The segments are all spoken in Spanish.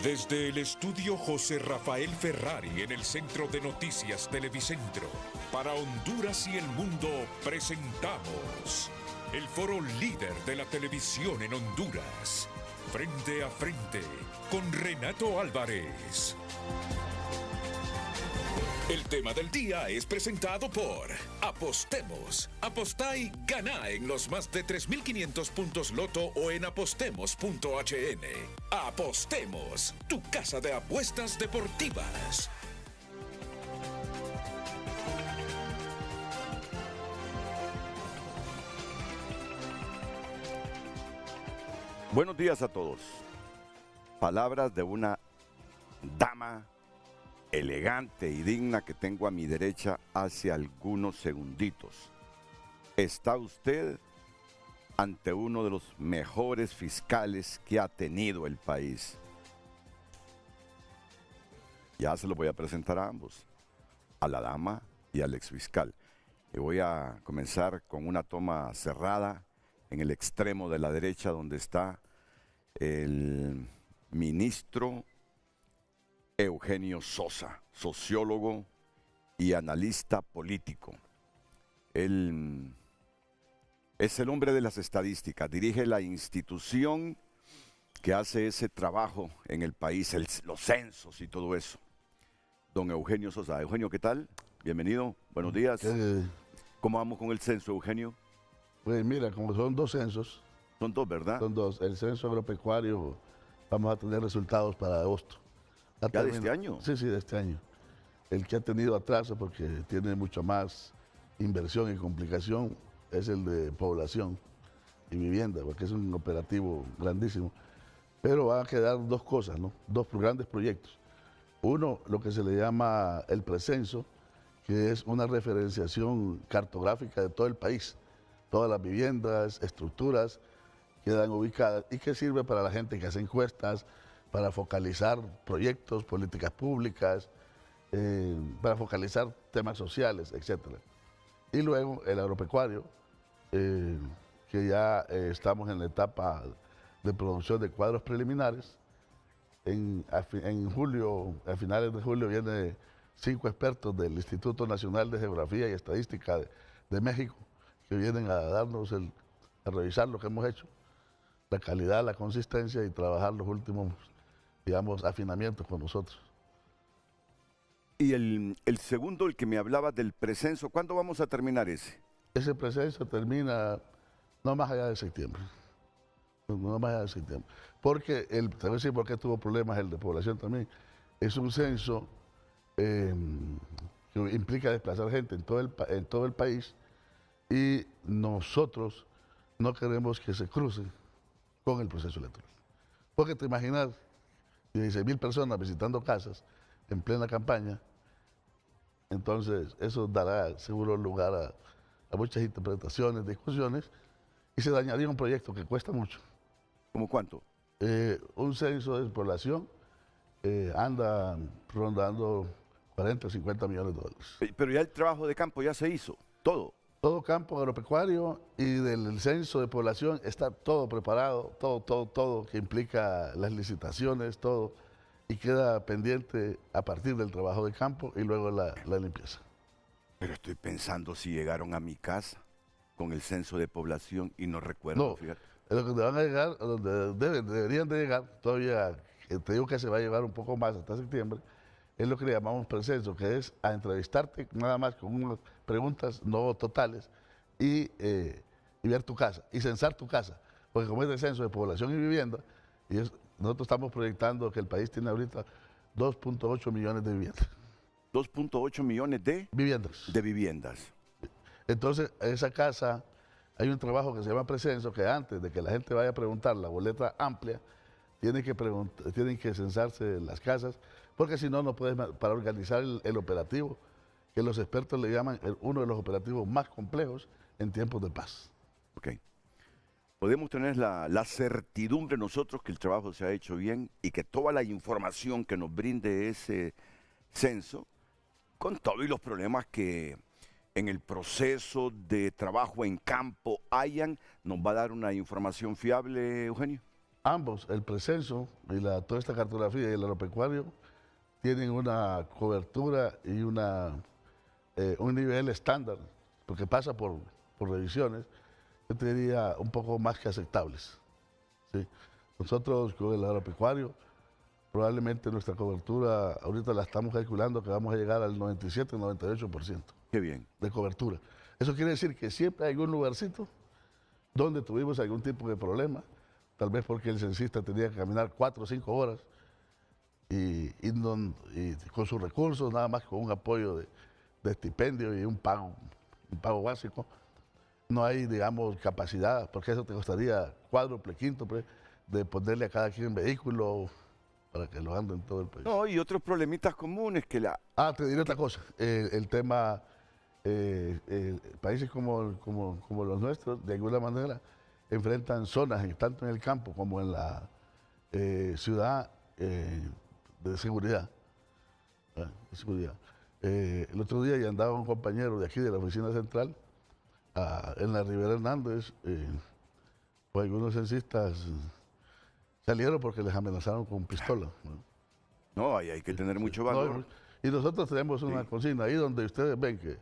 Desde el estudio José Rafael Ferrari en el Centro de Noticias Televicentro, para Honduras y el mundo presentamos el foro líder de la televisión en Honduras. Frente a frente con Renato Álvarez. El tema del día es presentado por Apostemos. Apostá y ganá en los más de 3.500 puntos Loto o en apostemos.hn. Apostemos, tu casa de apuestas deportivas. Buenos días a todos. Palabras de una dama elegante y digna que tengo a mi derecha hace algunos segunditos. Está usted ante uno de los mejores fiscales que ha tenido el país. Ya se lo voy a presentar a ambos, a la dama y al exfiscal. Y voy a comenzar con una toma cerrada en el extremo de la derecha, donde está el ministro Eugenio Sosa, sociólogo y analista político. Él es el hombre de las estadísticas, dirige la institución que hace ese trabajo en el país, los censos y todo eso. Don Eugenio Sosa. Eugenio, ¿qué tal? Bienvenido, buenos días. ¿Cómo vamos con el censo, Eugenio? Pues mira, como son dos censos. Son dos, ¿verdad? Son dos. El censo agropecuario, vamos a tener resultados para agosto. ¿Ya de este año? Sí, de este año. El que ha tenido atraso porque tiene mucho más inversión y complicación es el de población y vivienda, porque es un operativo grandísimo. Pero van a quedar dos cosas, ¿no? Dos grandes proyectos. Uno, lo que se le llama el precenso, que es una referenciación cartográfica de todo el país. Todas las viviendas, estructuras quedan ubicadas y que sirve para la gente que hace encuestas, para focalizar proyectos, políticas públicas, para focalizar temas sociales, etc. Y luego el agropecuario, que ya estamos en la etapa de producción de cuadros preliminares. En julio, a finales de julio, vienen 5 expertos del Instituto Nacional de Geografía y Estadística de México, que vienen a darnos a revisar lo que hemos hecho, la calidad, la consistencia y trabajar los últimos, digamos, afinamientos con nosotros. Y el segundo, el que me hablaba del precenso, ¿cuándo vamos a terminar ese? Ese precenso termina no más allá de septiembre. No más allá de septiembre. Porque, te voy a decir por qué tuvo problemas el de población también. Es un censo que implica desplazar gente en todo el país y nosotros no queremos que se cruce con el proceso electoral. Porque te imaginas 16.000 personas visitando casas en plena campaña, entonces eso dará seguro lugar a muchas interpretaciones, discusiones, y se dañaría un proyecto que cuesta mucho. ¿Cómo cuánto? Un censo de población anda rondando 40 o 50 millones de dólares. Pero ya el trabajo de campo ya se hizo, todo. Todo campo agropecuario y del censo de población está todo preparado, todo, que implica las licitaciones, todo, y queda pendiente a partir del trabajo de campo y luego la limpieza. Pero estoy pensando si llegaron a mi casa con el censo de población y no recuerdo. No, fíjate. es lo que van a llegar, a donde deberían de llegar, todavía, te digo que se va a llevar un poco más hasta septiembre, es lo que le llamamos precenso, que es a entrevistarte nada más con unas preguntas no totales y ver tu casa, y censar tu casa. Porque como es de censo de población y vivienda, nosotros estamos proyectando que el país tiene ahorita 2.8 millones de viviendas. 2.8 millones de viviendas. De viviendas. Entonces, esa casa, hay un trabajo que se llama precenso, que antes de que la gente vaya a preguntar la boleta amplia, tienen que censarse las casas, porque si no, no puedes, para organizar el operativo, que los expertos le llaman uno de los operativos más complejos en tiempos de paz. Ok. Podemos tener la certidumbre nosotros que el trabajo se ha hecho bien y que toda la información que nos brinde ese censo, con todos los problemas que en el proceso de trabajo en campo hayan, nos va a dar una información fiable, Eugenio. Ambos, el precenso y toda esta cartografía y el agropecuario, tienen una cobertura y un nivel estándar, porque pasa por revisiones, yo te diría un poco más que aceptables. ¿Sí? Nosotros con el agropecuario, probablemente nuestra cobertura, ahorita la estamos calculando que vamos a llegar al 97-98% Qué bien. de cobertura. Eso quiere decir que siempre hay algún lugarcito donde tuvimos algún tipo de problema, tal vez porque el censista tenía que caminar 4 o 5 horas y con sus recursos, nada más con un apoyo de estipendio y un pago básico. No hay, digamos, capacidad, porque eso te costaría cuádruple, quíntuple, de ponerle a cada quien vehículo para que lo ande en todo el país. No, y otros problemitas comunes que la... Te diré otra cosa. El tema, países como los nuestros, de alguna manera, enfrentan zonas, tanto en el campo como en la ciudad, de seguridad. De seguridad. El otro día ya andaba un compañero de aquí, de la oficina central, en la Rivera Hernández, pues algunos censistas salieron porque les amenazaron con pistola. No, ahí hay que tener mucho valor. Y nosotros tenemos una consigna ahí donde ustedes ven que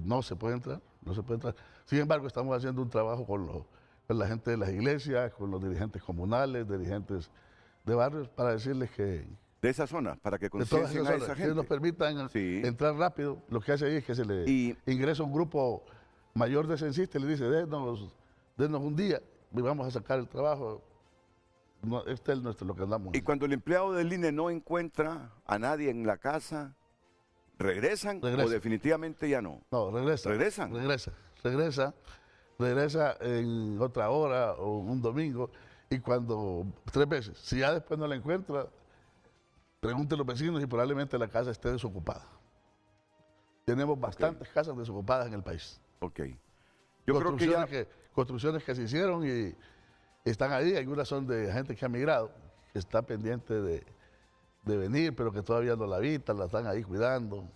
no se puede entrar, no se puede entrar. Sin embargo, estamos haciendo un trabajo con la gente de las iglesias, con los dirigentes comunales, dirigentes de barrios, para decirles que... De esa zona, para que de todas conciencien esas a zonas, esa que gente. nos permitan entrar rápido. Lo que hace ahí es que se le ingresa un grupo mayor de censistas y le dice, denos un día y vamos a sacar el trabajo. No, este es lo que andamos. Y cuando el empleado del INE no encuentra a nadie en la casa, ¿regresan o definitivamente ya no? No, regresan. Regresa en otra hora o un domingo y 3 veces. Si ya después no la encuentra, pregunte a los vecinos y probablemente la casa esté desocupada. Tenemos bastantes casas desocupadas en el país. Ok. Yo creo que ya... Construcciones que se hicieron y están ahí. Algunas son de gente que ha migrado, que está pendiente de venir, pero que todavía no la habitan, la están ahí cuidando.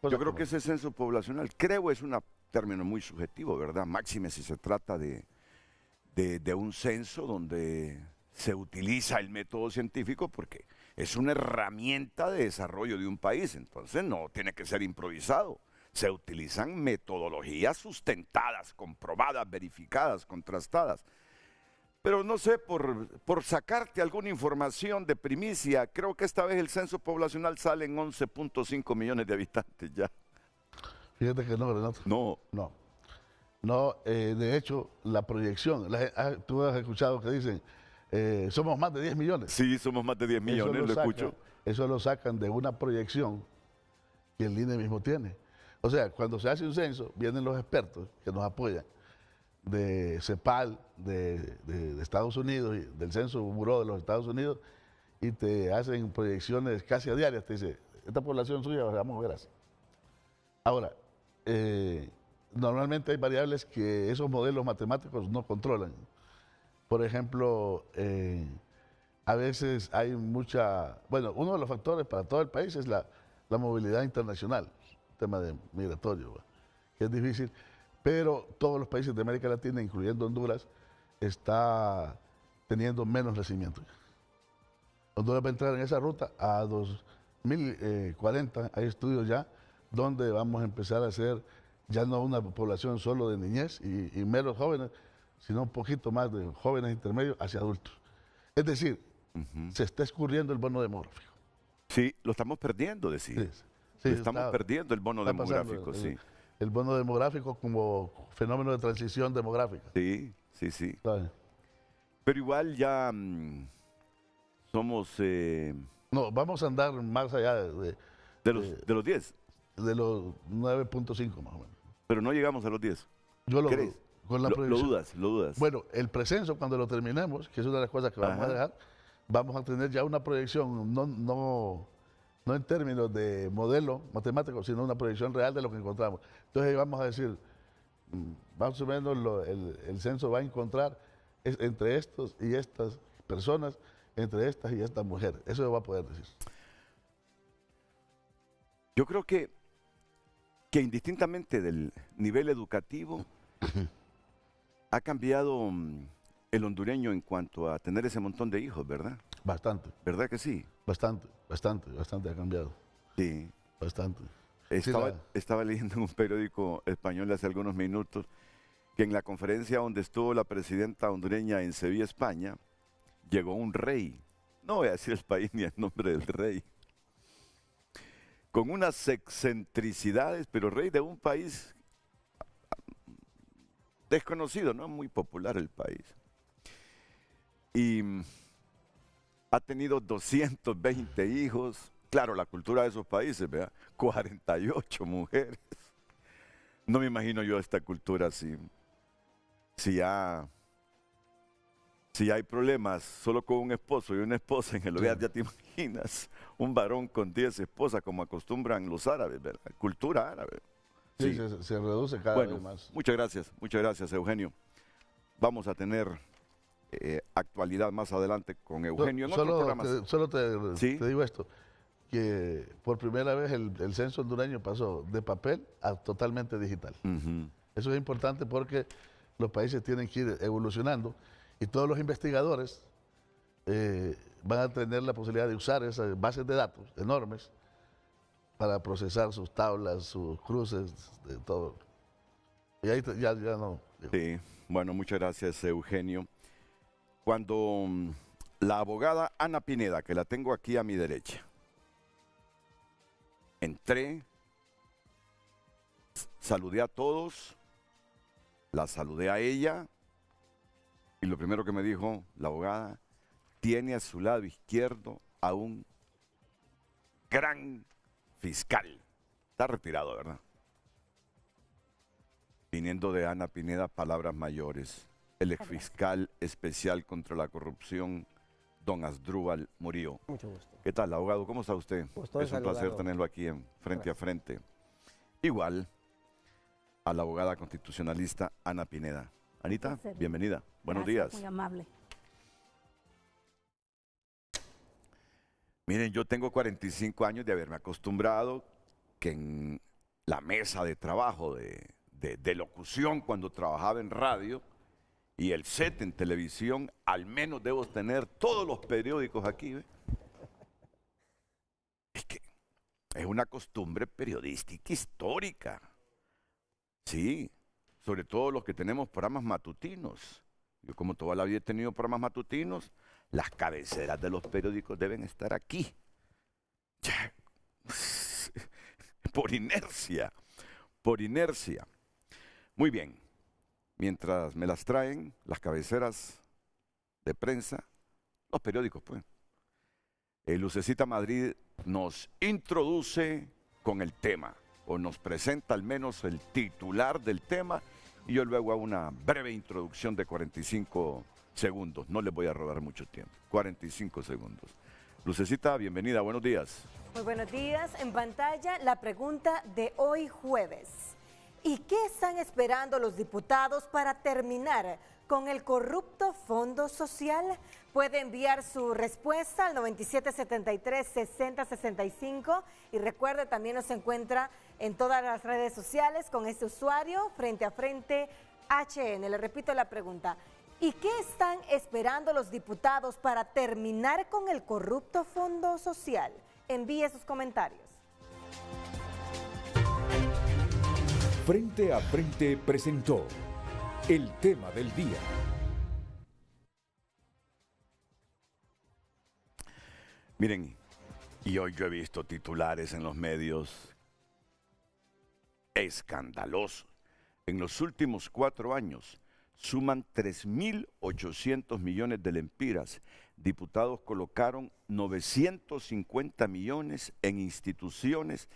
Yo creo que ese censo poblacional, creo, es un término muy subjetivo, ¿verdad? Máxime si se trata de un censo donde se utiliza el método científico, porque es una herramienta de desarrollo de un país, entonces no tiene que ser improvisado. Se utilizan metodologías sustentadas, comprobadas, verificadas, contrastadas. Pero no sé, por sacarte alguna información de primicia, creo que esta vez el censo poblacional sale en 11.5 millones de habitantes ya. Fíjate que no, Renato. No, de hecho, la proyección, tú has escuchado que dicen, somos más de 10 millones. Sí, somos más de 10 millones, lo escucho. Eso lo sacan de una proyección que el INE mismo tiene. O sea, cuando se hace un censo, vienen los expertos que nos apoyan, de CEPAL, de Estados Unidos, y del Censo Bureau de los Estados Unidos, y te hacen proyecciones casi a diarias. Te dice, esta población suya vamos a ver así. Ahora, normalmente hay variables que esos modelos matemáticos no controlan. Por ejemplo, a veces hay uno de los factores para todo el país es la movilidad internacional, el tema de migratorio, que es difícil, pero todos los países de América Latina, incluyendo Honduras, está teniendo menos crecimiento. Honduras va a entrar en esa ruta a 2040, hay estudios ya, donde vamos a empezar a hacer ya no una población solo de niñez y menos jóvenes, sino un poquito más de jóvenes intermedios hacia adultos. Es decir, se está escurriendo el bono demográfico. Sí, lo estamos perdiendo, decir. Sí, estamos perdiendo el bono demográfico, sí. El bono demográfico como fenómeno de transición demográfica. Sí. ¿Sabes? Pero igual ya somos... No, vamos a andar más allá de los 10. De los 9.5 más o menos. Pero no llegamos a los 10. ¿Crees? Con la proyección. Lo dudas. Bueno, el precenso, cuando lo terminemos, que es una de las cosas que vamos a dejar, vamos a tener ya una proyección, no en términos de modelo matemático, sino una proyección real de lo que encontramos. Entonces ahí vamos a decir, más o menos el censo va a encontrar entre estos y estas personas, entre estas y estas mujeres. Eso va a poder decir. Yo creo que indistintamente del nivel educativo, ha cambiado el hondureño en cuanto a tener ese montón de hijos, ¿verdad? Bastante, ¿Verdad que sí? bastante ha cambiado. Sí. Bastante. Estaba leyendo en un periódico español hace algunos minutos que en la conferencia donde estuvo la presidenta hondureña en Sevilla, España, llegó un rey. No voy a decir el país ni el nombre del rey. Con unas excentricidades, pero rey de un país desconocido, no muy popular el país. Y ha tenido 220 hijos. Claro, la cultura de esos países, ¿verdad? 48 mujeres. No me imagino yo esta cultura así. Si ya hay problemas solo con un esposo y una esposa en el hogar, ya te imaginas un varón con 10 esposas como acostumbran los árabes, ¿verdad? Cultura árabe. Sí, se reduce cada vez más. Muchas gracias Eugenio. Vamos a tener actualidad más adelante con Eugenio en otros programas. Solo te digo esto, que por primera vez el censo hondureño pasó de papel a totalmente digital. Eso es importante porque los países tienen que ir evolucionando y todos los investigadores van a tener la posibilidad de usar esas bases de datos enormes para procesar sus tablas, sus cruces, de todo. Y ahí ya no. Sí, bueno, muchas gracias, Eugenio. Cuando la abogada Ana Pineda, que la tengo aquí a mi derecha, entré, saludé a todos, la saludé a ella, y lo primero que me dijo la abogada, tiene a su lado izquierdo a un gran fiscal. Está retirado, ¿verdad? Viniendo de Ana Pineda, palabras mayores. El exfiscal especial contra la corrupción, don Asdrúbal Murillo. Mucho gusto. ¿Qué tal, abogado? ¿Cómo está usted? Gusto es un placer tenerlo aquí frente a frente. Igual a la abogada constitucionalista Ana Pineda. Anita, bienvenida. Buenos días. Muy amable. Miren, yo tengo 45 años de haberme acostumbrado que en la mesa de trabajo de locución, cuando trabajaba en radio, y el set en televisión, al menos debo tener todos los periódicos aquí. ¿Ve? Es que es una costumbre periodística histórica. Sí, sobre todo los que tenemos programas matutinos. Yo como toda la vida he tenido programas matutinos, las cabeceras de los periódicos deben estar aquí. Ya, por inercia, por inercia. Muy bien. Mientras me las traen, las cabeceras de prensa, los periódicos, pues. Lucecita Madrid nos introduce con el tema, o nos presenta al menos el titular del tema, y yo luego hago una breve introducción de 45 segundos. No les voy a robar mucho tiempo. 45 segundos. Lucecita, bienvenida, buenos días. Muy buenos días. En pantalla, la pregunta de hoy jueves. ¿Y qué están esperando los diputados para terminar con el corrupto Fondo Social? Puede enviar su respuesta al 9773-6065 y recuerde, también nos encuentra en todas las redes sociales con este usuario, Frente a Frente HN. Le repito la pregunta. ¿Y qué están esperando los diputados para terminar con el corrupto Fondo Social? Envíe sus comentarios. Frente a Frente presentó el tema del día. Miren, y hoy yo he visto titulares en los medios escandalosos. En los últimos 4 años suman 3.800 millones de lempiras. Diputados colocaron 950 millones en instituciones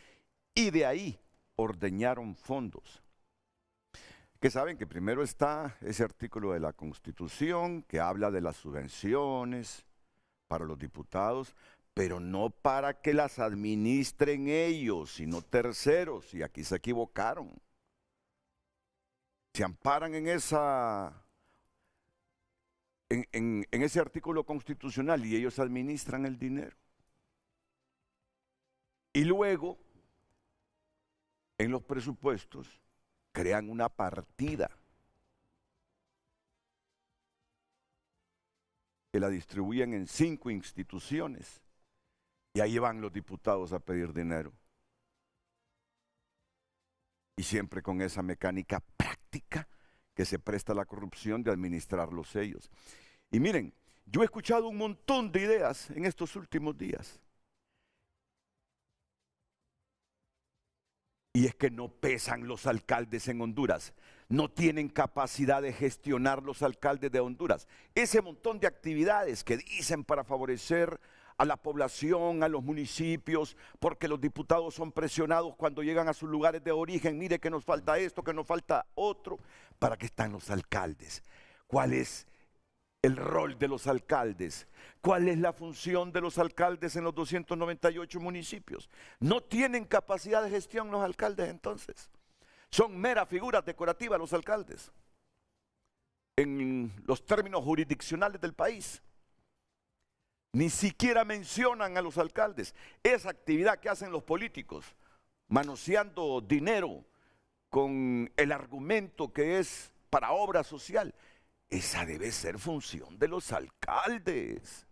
y de ahí ordeñaron fondos. Que saben que primero está ese artículo de la Constitución que habla de las subvenciones para los diputados, pero no para que las administren ellos, sino terceros, y aquí se equivocaron. Se amparan en ese artículo constitucional y ellos administran el dinero. Y luego, en los presupuestos, crean una partida que la distribuyen en 5 instituciones y ahí van los diputados a pedir dinero. Y siempre con esa mecánica práctica que se presta a la corrupción de administrarlos ellos. Y miren, yo he escuchado un montón de ideas en estos últimos días. Y es que no pesan los alcaldes en Honduras. No tienen capacidad de gestionar los alcaldes de Honduras. Ese montón de actividades que dicen para favorecer a la población, a los municipios, porque los diputados son presionados cuando llegan a sus lugares de origen. Mire que nos falta esto, que nos falta otro. ¿Para qué están los alcaldes? ¿Cuál es el rol de los alcaldes? ¿Cuál es la función de los alcaldes en los 298 municipios? No tienen capacidad de gestión los alcaldes entonces. Son meras figuras decorativas los alcaldes en los términos jurisdiccionales del país. Ni siquiera mencionan a los alcaldes. Esa actividad que hacen los políticos, manoseando dinero con el argumento que es para obra social, esa debe ser función de los alcaldes.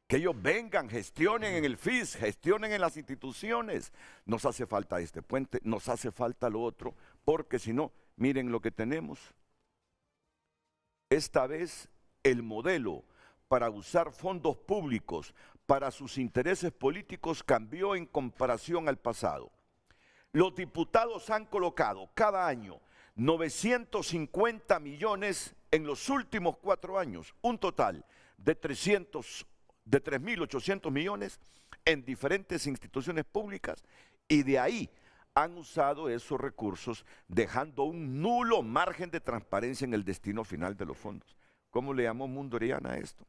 Que ellos vengan, gestionen en el FIS, gestionen en las instituciones. Nos hace falta este puente, nos hace falta lo otro, porque si no, miren lo que tenemos. Esta vez el modelo para usar fondos públicos para sus intereses políticos cambió en comparación al pasado. Los diputados han colocado cada año 950 millones en los últimos 4 años, un total de 3.800 millones en diferentes instituciones públicas, y de ahí han usado esos recursos dejando un nulo margen de transparencia en el destino final de los fondos. ¿Cómo le llamó Mundo Orellana a esto?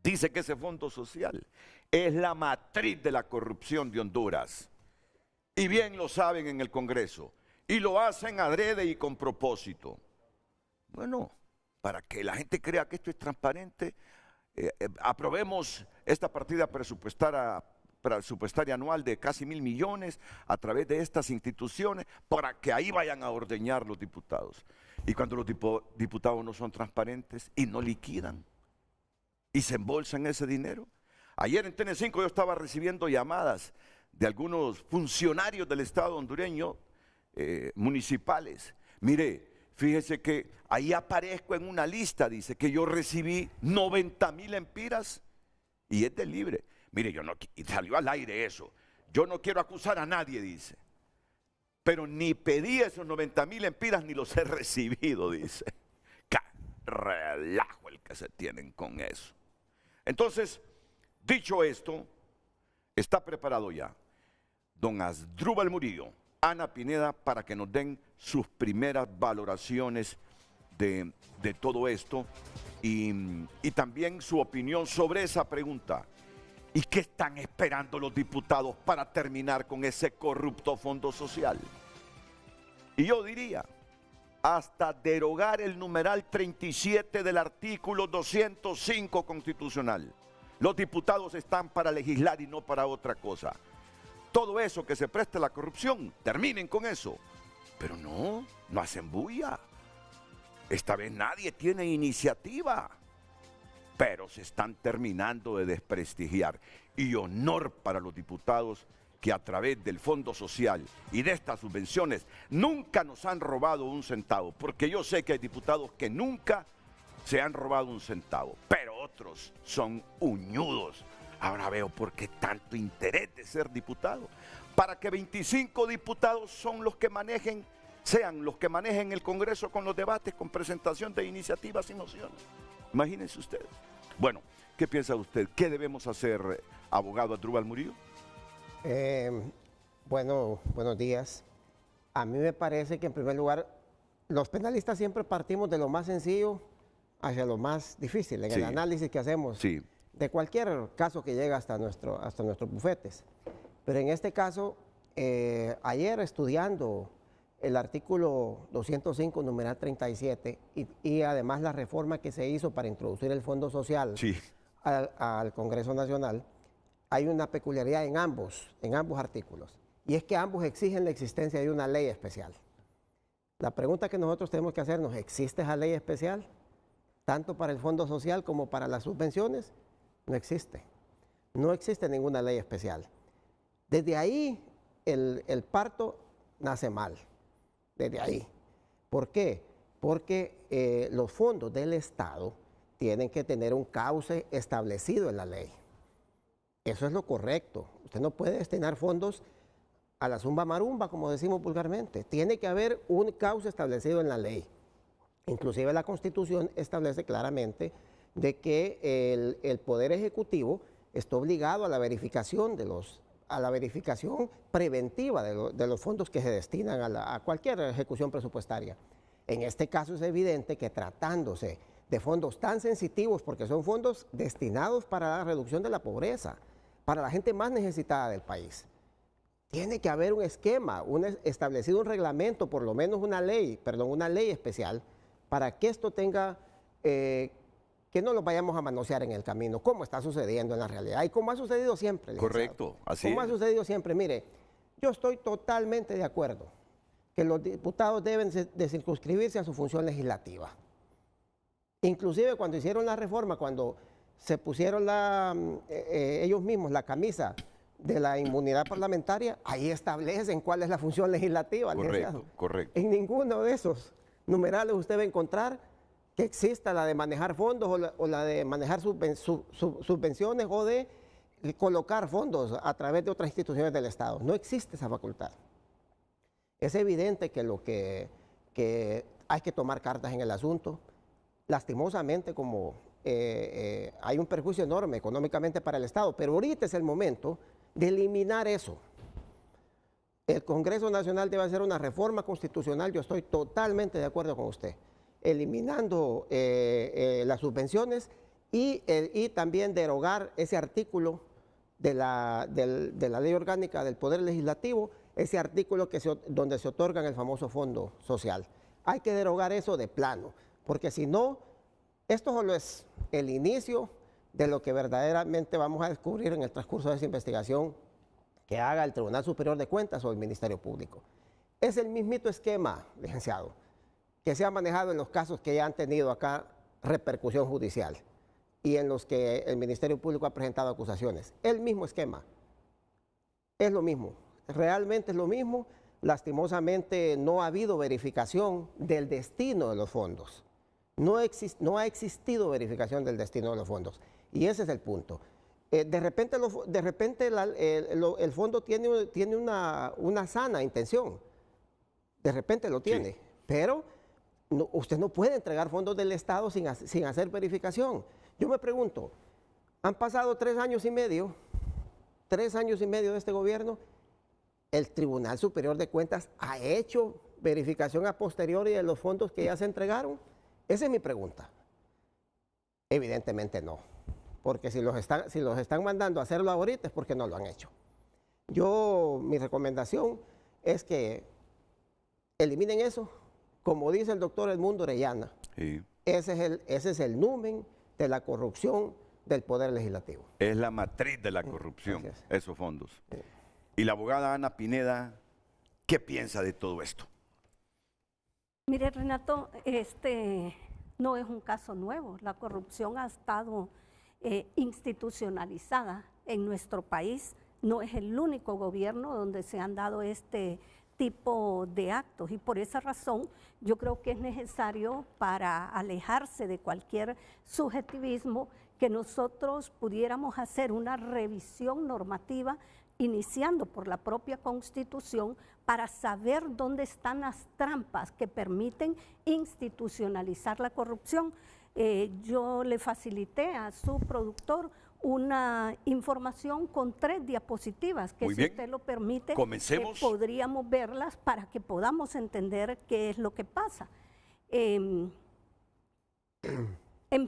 Dice que ese fondo social es la matriz de la corrupción de Honduras. Y bien lo saben en el Congreso. Y lo hacen adrede y con propósito. Bueno, para que la gente crea que esto es transparente, aprobemos esta partida presupuestaria anual de casi 1.000 millones a través de estas instituciones para que ahí vayan a ordeñar los diputados. Y cuando los diputados no son transparentes y no liquidan y se embolsan ese dinero. Ayer en TN5 yo estaba recibiendo llamadas de algunos funcionarios del Estado hondureño, municipales. Mire, fíjese que ahí aparezco en una lista, dice que yo recibí 90,000 empiras y es de libre. Mire, yo no, y salió al aire eso. Yo no quiero acusar a nadie, dice. Pero ni pedí esos 90,000 empiras ni los he recibido, dice. ¡Qué relajo el que se tienen con eso! Entonces, dicho esto, está preparado ya don Asdrúbal Murillo, Ana Pineda, para que nos den sus primeras valoraciones de todo esto y también su opinión sobre esa pregunta. ¿Y qué están esperando los diputados para terminar con ese corrupto fondo social? Y yo diría, hasta derogar el numeral 37 del artículo 205 constitucional. Los diputados están para legislar y no para otra cosa. Todo eso que se preste a la corrupción, terminen con eso. Pero no hacen bulla. Esta vez nadie tiene iniciativa. Pero se están terminando de desprestigiar. Y honor para los diputados que a través del Fondo Social y de estas subvenciones nunca nos han robado un centavo. Porque yo sé que hay diputados que nunca se han robado un centavo. Pero otros son uñudos. Ahora veo por qué tanto interés de ser diputado. Para que 25 diputados sean los que manejen el Congreso con los debates, con presentación de iniciativas y mociones. Imagínense ustedes. Bueno, ¿qué piensa usted? ¿Qué debemos hacer, abogado Asdrúbal Murillo? Bueno, buenos días. A mí me parece que en primer lugar, los penalistas siempre partimos de lo más sencillo hacia lo más difícil, en el análisis que hacemos de cualquier caso que llega hasta nuestros bufetes. Pero en este caso, ayer estudiando el artículo 205, numeral 37, y además la reforma que se hizo para introducir el Fondo Social al Congreso Nacional, hay una peculiaridad en ambos artículos, y es que ambos exigen la existencia de una ley especial. La pregunta que nosotros tenemos que hacernos, ¿existe esa ley especial? tanto para el Fondo Social como para las subvenciones, no existe. No existe ninguna ley especial. Desde ahí el parto nace mal, desde ahí. ¿Por qué? Porque los fondos del Estado tienen que tener un cauce establecido en la ley. Eso es lo correcto. Usted no puede destinar fondos a la zumba marumba, como decimos vulgarmente. Tiene que haber un cauce establecido en la ley. Inclusive la Constitución establece claramente de que el Poder Ejecutivo está obligado a la verificación preventiva de los fondos que se destinan a cualquier ejecución presupuestaria. En este caso es evidente que tratándose de fondos tan sensitivos, porque son fondos destinados para la reducción de la pobreza, para la gente más necesitada del país, tiene que haber un esquema, establecido un reglamento, por lo menos una ley especial, para que esto tenga, que no lo vayamos a manosear en el camino, como está sucediendo en la realidad y como ha sucedido siempre. Correcto, así es. Como ha sucedido siempre. Mire, yo estoy totalmente de acuerdo que los diputados deben de circunscribirse a su función legislativa. Inclusive cuando hicieron la reforma, cuando se pusieron ellos mismos la camisa de la inmunidad parlamentaria, ahí establecen cuál es la función legislativa. Correcto, correcto. En ninguno de esos numerales usted va a encontrar que exista la de manejar fondos o la de manejar subvenciones o de colocar fondos a través de otras instituciones del Estado. No existe esa facultad. Es evidente que hay que tomar cartas en el asunto. Lastimosamente, como hay un perjuicio enorme económicamente para el Estado, pero ahorita es el momento de eliminar eso. El Congreso Nacional debe hacer una reforma constitucional, yo estoy totalmente de acuerdo con usted, eliminando las subvenciones y también derogar ese artículo de la Ley Orgánica del Poder Legislativo, ese artículo donde se otorga el famoso Fondo Social. Hay que derogar eso de plano, porque si no, esto solo es el inicio de lo que verdaderamente vamos a descubrir en el transcurso de esa investigación que haga el Tribunal Superior de Cuentas o el Ministerio Público. Es el mismito esquema, licenciado, que se ha manejado en los casos que ya han tenido acá repercusión judicial y en los que el Ministerio Público ha presentado acusaciones. El mismo esquema. Es lo mismo. Realmente es lo mismo. Lastimosamente no ha habido verificación del destino de los fondos. No ha existido verificación del destino de los fondos. Y ese es el punto. De repente el fondo tiene una sana intención. De repente lo tiene. Sí. Pero usted no puede entregar fondos del Estado sin hacer verificación. Yo me pregunto, han pasado 3 años y medio de este gobierno, el Tribunal Superior de Cuentas ha hecho verificación a posteriori de los fondos que ya se entregaron. Esa es mi pregunta. Evidentemente no, porque si los están mandando a hacerlo ahorita es porque no lo han hecho. Mi recomendación es que eliminen eso, como dice el doctor Edmundo Orellana. Sí. Ese es el numen de la corrupción del Poder Legislativo. Es la matriz de la corrupción, esos fondos. Sí. Y la abogada Ana Pineda, ¿qué piensa de todo esto? Mire, Renato, no es un caso nuevo. La corrupción ha estado institucionalizada en nuestro país. No es el único gobierno donde se han dado este tipo de actos y por esa razón yo creo que es necesario, para alejarse de cualquier subjetivismo, que nosotros pudiéramos hacer una revisión normativa iniciando por la propia Constitución para saber dónde están las trampas que permiten institucionalizar la corrupción. Yo le facilité a su productor una información con 3 diapositivas que, si usted lo permite, podríamos verlas para que podamos entender qué es lo que pasa. En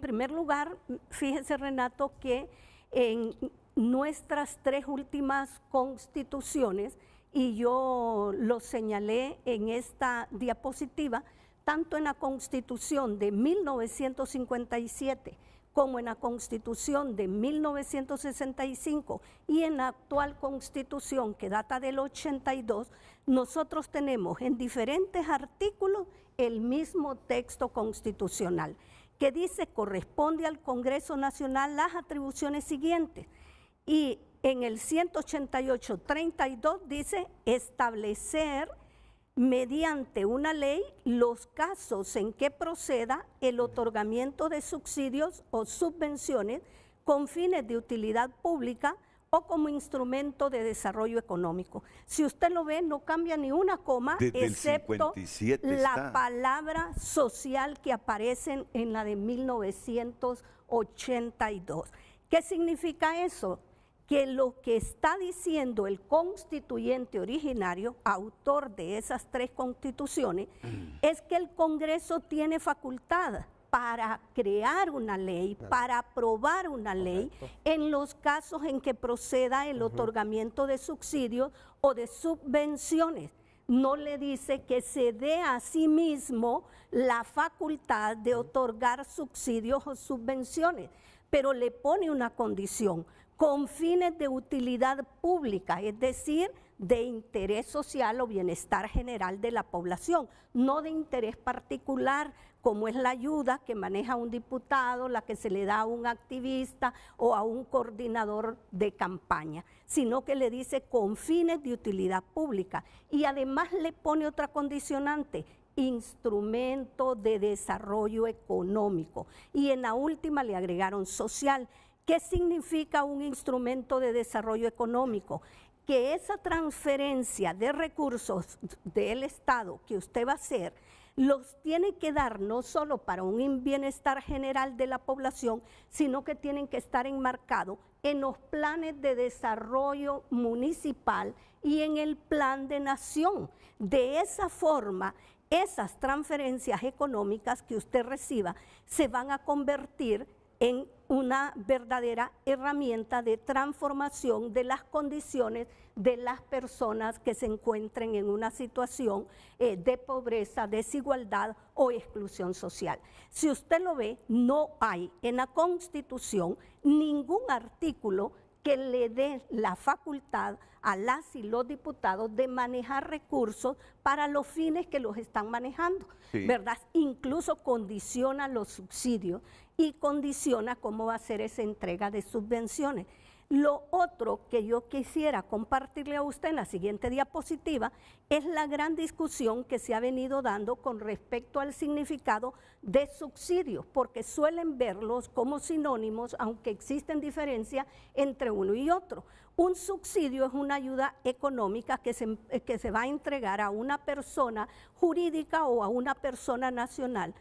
primer lugar, fíjese, Renato, que en nuestras 3 últimas constituciones, y yo lo señalé en esta diapositiva, tanto en la Constitución de 1957 como en la Constitución de 1965 y en la actual Constitución, que data del 82, nosotros tenemos en diferentes artículos el mismo texto constitucional. que dice corresponde al Congreso Nacional las atribuciones siguientes. Y en el 188.32 dice establecer mediante una ley los casos en que proceda el otorgamiento de subsidios o subvenciones con fines de utilidad pública o como instrumento de desarrollo económico. Si usted lo ve, no cambia ni una coma, excepto la palabra social que aparece en la de 1982. ¿Qué significa eso? Que lo que está diciendo el constituyente originario, autor de esas 3 constituciones, es que el Congreso tiene facultad para crear una ley, para aprobar una ley en los casos en que proceda el otorgamiento de subsidios o de subvenciones. No le dice que se dé a sí mismo la facultad de otorgar subsidios o subvenciones, pero le pone una condición: con fines de utilidad pública, es decir, de interés social o bienestar general de la población, no de interés particular, como es la ayuda que maneja un diputado, la que se le da a un activista o a un coordinador de campaña, sino que le dice con fines de utilidad pública. Y además le pone otra condicionante: instrumento de desarrollo económico. Y en la última le agregaron social. ¿Qué significa un instrumento de desarrollo económico? Que esa transferencia de recursos del Estado que usted va a hacer, los tiene que dar no solo para un bienestar general de la población, sino que tienen que estar enmarcados en los planes de desarrollo municipal y en el plan de nación. De esa forma, esas transferencias económicas que usted reciba se van a convertir en una verdadera herramienta de transformación de las condiciones de las personas que se encuentren en una situación de pobreza, desigualdad o exclusión social. Si usted lo ve, no hay en la Constitución ningún artículo que le dé la facultad a las y los diputados de manejar recursos para los fines que los están manejando, ¿verdad? Incluso condiciona los subsidios y condiciona cómo va a ser esa entrega de subvenciones. Lo otro que yo quisiera compartirle a usted en la siguiente diapositiva es la gran discusión que se ha venido dando con respecto al significado de subsidios, porque suelen verlos como sinónimos, aunque existen diferencias entre uno y otro. Un subsidio es una ayuda económica que se va a entregar a una persona jurídica o a una persona natural,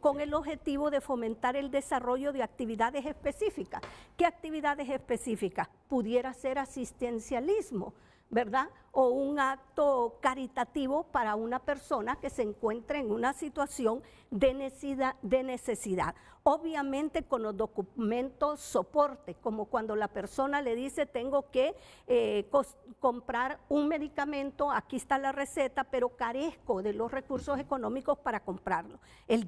con el objetivo de fomentar el desarrollo de actividades específicas. ¿Qué actividades específicas? Pudiera ser asistencialismo, ¿verdad? O un acto caritativo para una persona que se encuentre en una situación de necesidad. Obviamente con los documentos soporte, como cuando la persona le dice tengo que comprar un medicamento, aquí está la receta, pero carezco de los recursos económicos para comprarlo. El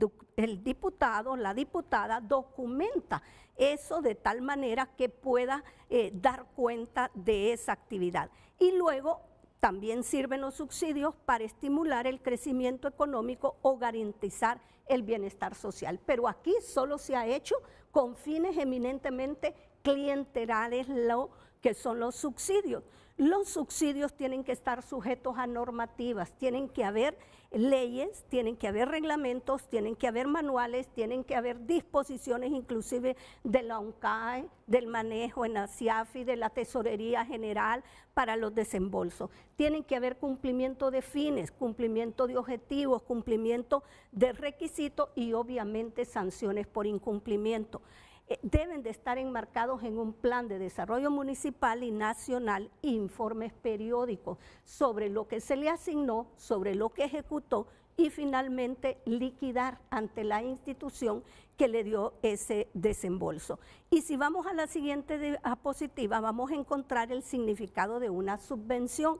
diputado, la diputada documenta eso de tal manera que pueda dar cuenta de esa actividad. Y luego también sirven los subsidios para estimular el crecimiento económico o garantizar el bienestar social. Pero aquí solo se ha hecho con fines eminentemente clientelares, lo que son los subsidios. Los subsidios tienen que estar sujetos a normativas, tienen que haber leyes, tienen que haber reglamentos, tienen que haber manuales, tienen que haber disposiciones inclusive de la ONCAE, del manejo en la CIAFI, de la Tesorería General para los desembolsos. Tienen que haber cumplimiento de fines, cumplimiento de objetivos, cumplimiento de requisitos y obviamente sanciones por incumplimiento. Deben de estar enmarcados en un plan de desarrollo municipal y nacional, informes periódicos sobre lo que se le asignó, sobre lo que ejecutó y finalmente liquidar ante la institución que le dio ese desembolso. Y si vamos a la siguiente diapositiva, vamos a encontrar el significado de una subvención.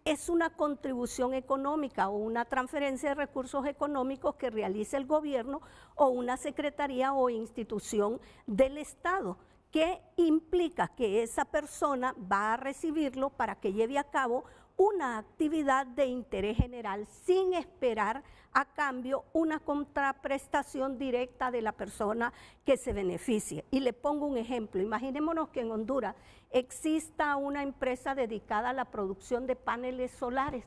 Es una contribución económica o una transferencia de recursos económicos que realiza el gobierno o una secretaría o institución del Estado, que implica que esa persona va a recibirlo para que lleve a cabo una actividad de interés general sin esperar a cambio una contraprestación directa de la persona que se beneficie. Y le pongo un ejemplo. Imaginémonos que en Honduras exista una empresa dedicada a la producción de paneles solares,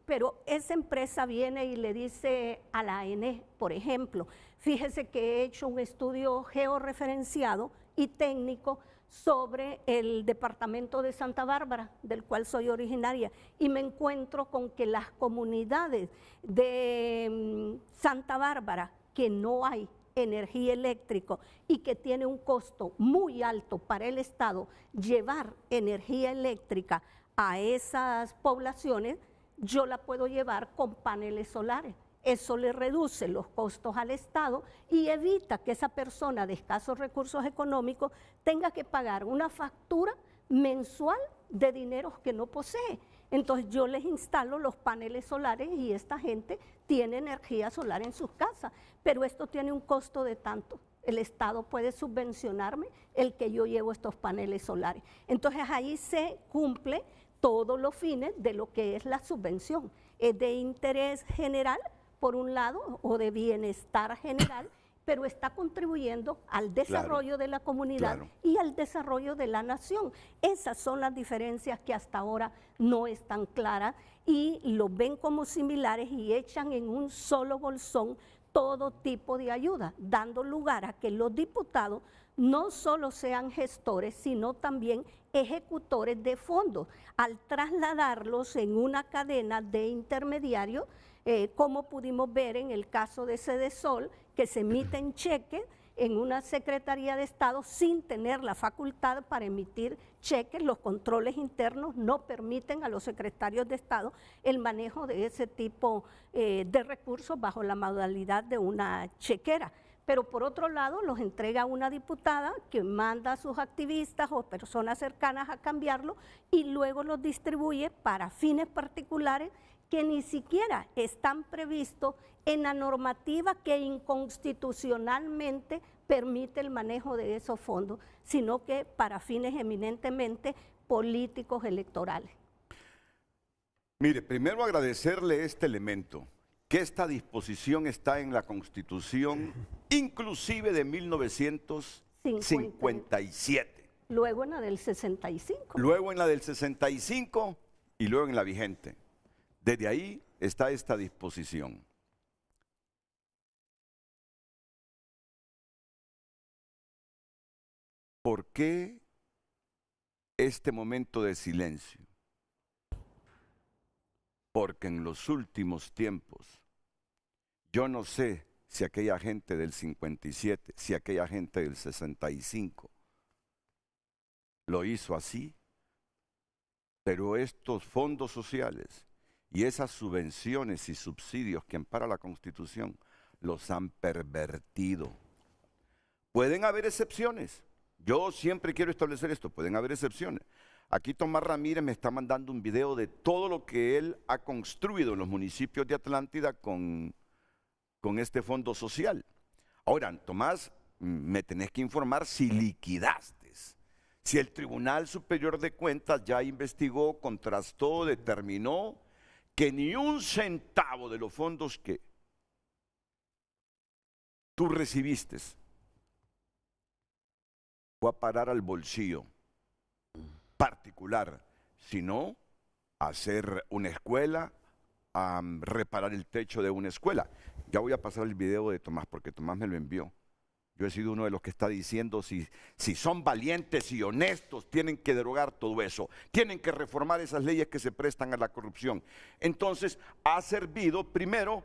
pero esa empresa viene y le dice a la ANE, por ejemplo, fíjese que he hecho un estudio georreferenciado y técnico sobre el departamento de Santa Bárbara, del cual soy originaria, y me encuentro con que las comunidades de Santa Bárbara, que no hay energía eléctrica y que tiene un costo muy alto para el Estado llevar energía eléctrica a esas poblaciones, yo la puedo llevar con paneles solares. Eso le reduce los costos al Estado y evita que esa persona de escasos recursos económicos tenga que pagar una factura mensual de dineros que no posee. Entonces yo les instalo los paneles solares y esta gente tiene energía solar en sus casas, pero esto tiene un costo de tanto. El Estado puede subvencionarme el que yo llevo estos paneles solares. Entonces ahí se cumple todos los fines de lo que es la subvención. Es de interés general, por un lado, o de bienestar general, pero está contribuyendo al desarrollo de la comunidad y al desarrollo de la nación. Esas son las diferencias que hasta ahora no están claras y lo ven como similares y echan en un solo bolsón todo tipo de ayuda, dando lugar a que los diputados no solo sean gestores, sino también ejecutores de fondos, al trasladarlos en una cadena de intermediarios, como pudimos ver en el caso de Sedesol, que se emiten cheques en una Secretaría de Estado sin tener la facultad para emitir cheques. Los controles internos no permiten a los secretarios de Estado el manejo de ese tipo de recursos bajo la modalidad de una chequera. Pero por otro lado los entrega una diputada que manda a sus activistas o personas cercanas a cambiarlo y luego los distribuye para fines particulares que ni siquiera están previstos en la normativa que inconstitucionalmente permite el manejo de esos fondos, sino que para fines eminentemente políticos electorales. Mire, primero agradecerle este elemento, que esta disposición está en la Constitución, inclusive de 1957. Luego en la del 65. Luego en la del 65 y luego en la vigente. Desde ahí está esta disposición. ¿Por qué este momento de silencio? Porque en los últimos tiempos, yo no sé si aquella gente del 57, si aquella gente del 65 lo hizo así, pero estos fondos sociales y esas subvenciones y subsidios que ampara la Constitución los han pervertido. Pueden haber excepciones. Yo siempre quiero establecer esto, pueden haber excepciones. Aquí Tomás Ramírez me está mandando un video de todo lo que él ha construido en los municipios de Atlántida con este fondo social. Ahora, Tomás, me tenés que informar si liquidaste, si el Tribunal Superior de Cuentas ya investigó, contrastó, determinó que ni un centavo de los fondos que tú recibiste fue a parar al bolsillo particular, sino a hacer una escuela, a reparar el techo de una escuela. Ya voy a pasar el video de Tomás porque Tomás me lo envió. Yo he sido uno de los que está diciendo si son valientes y honestos, tienen que derogar todo eso, tienen que reformar esas leyes que se prestan a la corrupción. Entonces, ha servido primero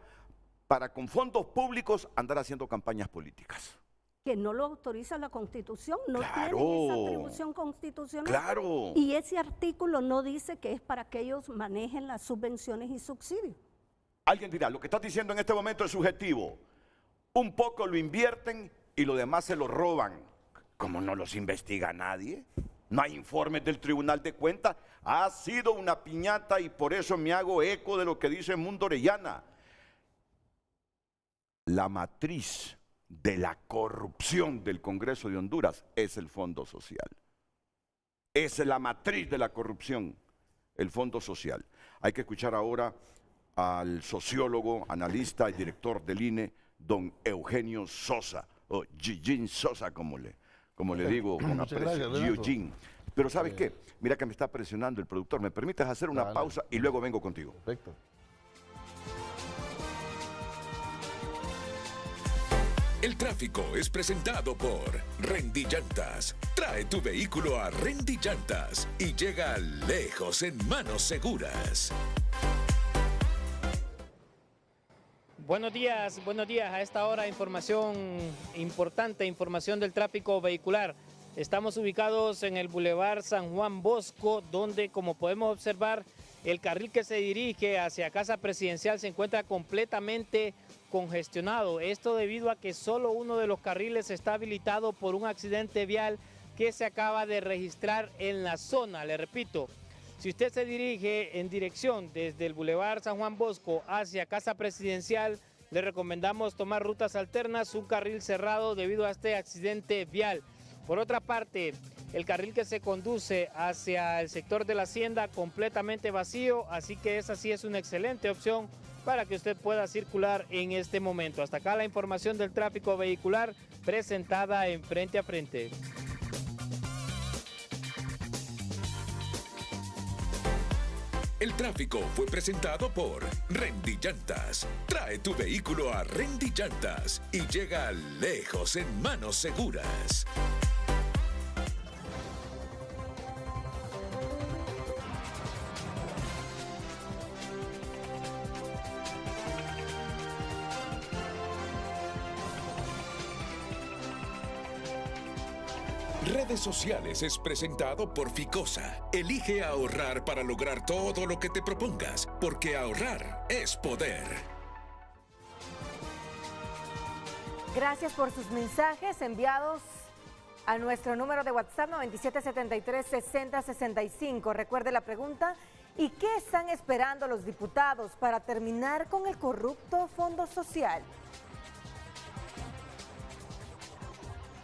para con fondos públicos andar haciendo campañas políticas. Que no lo autoriza la Constitución, no Claro. tienen esa atribución constitucional. Claro. Y ese artículo no dice que es para que ellos manejen las subvenciones y subsidios. Alguien dirá, lo que estás diciendo en este momento es subjetivo. Un poco lo invierten y lo demás se lo roban. ¿Cómo no los investiga nadie? No hay informes del Tribunal de Cuentas. Ha sido una piñata y por eso me hago eco de lo que dice Mundo Orellana. La matriz de la corrupción del Congreso de Honduras es el Fondo Social. Es la matriz de la corrupción. el Fondo Social. Hay que escuchar ahora al sociólogo, analista y director del INE, don Eugenio Sosa, o Gigín Sosa, como le digo con aprecio, Gigín. Pero ¿sabes qué? Mira que me está presionando el productor. ¿Me permites hacer una pausa y luego vengo contigo? Perfecto. El tráfico es presentado por Rendy Llantas. Trae tu vehículo a Rendy Llantas y llega lejos en manos seguras. Buenos días. A esta hora información importante, información del tráfico vehicular. Estamos ubicados en el Boulevard San Juan Bosco, donde, como podemos observar, el carril que se dirige hacia Casa Presidencial se encuentra completamente congestionado. Esto debido a que solo uno de los carriles está habilitado por un accidente vial que se acaba de registrar en la zona. Le repito, si usted se dirige en dirección desde el Boulevard San Juan Bosco hacia Casa Presidencial, le recomendamos tomar rutas alternas, un carril cerrado debido a este accidente vial. Por otra parte, el carril que se conduce hacia el sector de la Hacienda completamente vacío, así que esa sí es una excelente opción para que usted pueda circular en este momento. Hasta acá la información del tráfico vehicular presentada en Frente a Frente. El tráfico fue presentado por Rendy Llantas. Trae tu vehículo a Rendy Llantas y llega lejos en manos seguras. Redes Sociales es presentado por Ficosa. Elige ahorrar para lograr todo lo que te propongas, porque ahorrar es poder. Gracias por sus mensajes enviados a nuestro número de WhatsApp 9773-6065. Recuerde la pregunta: ¿y qué están esperando los diputados para terminar con el corrupto Fondo Social?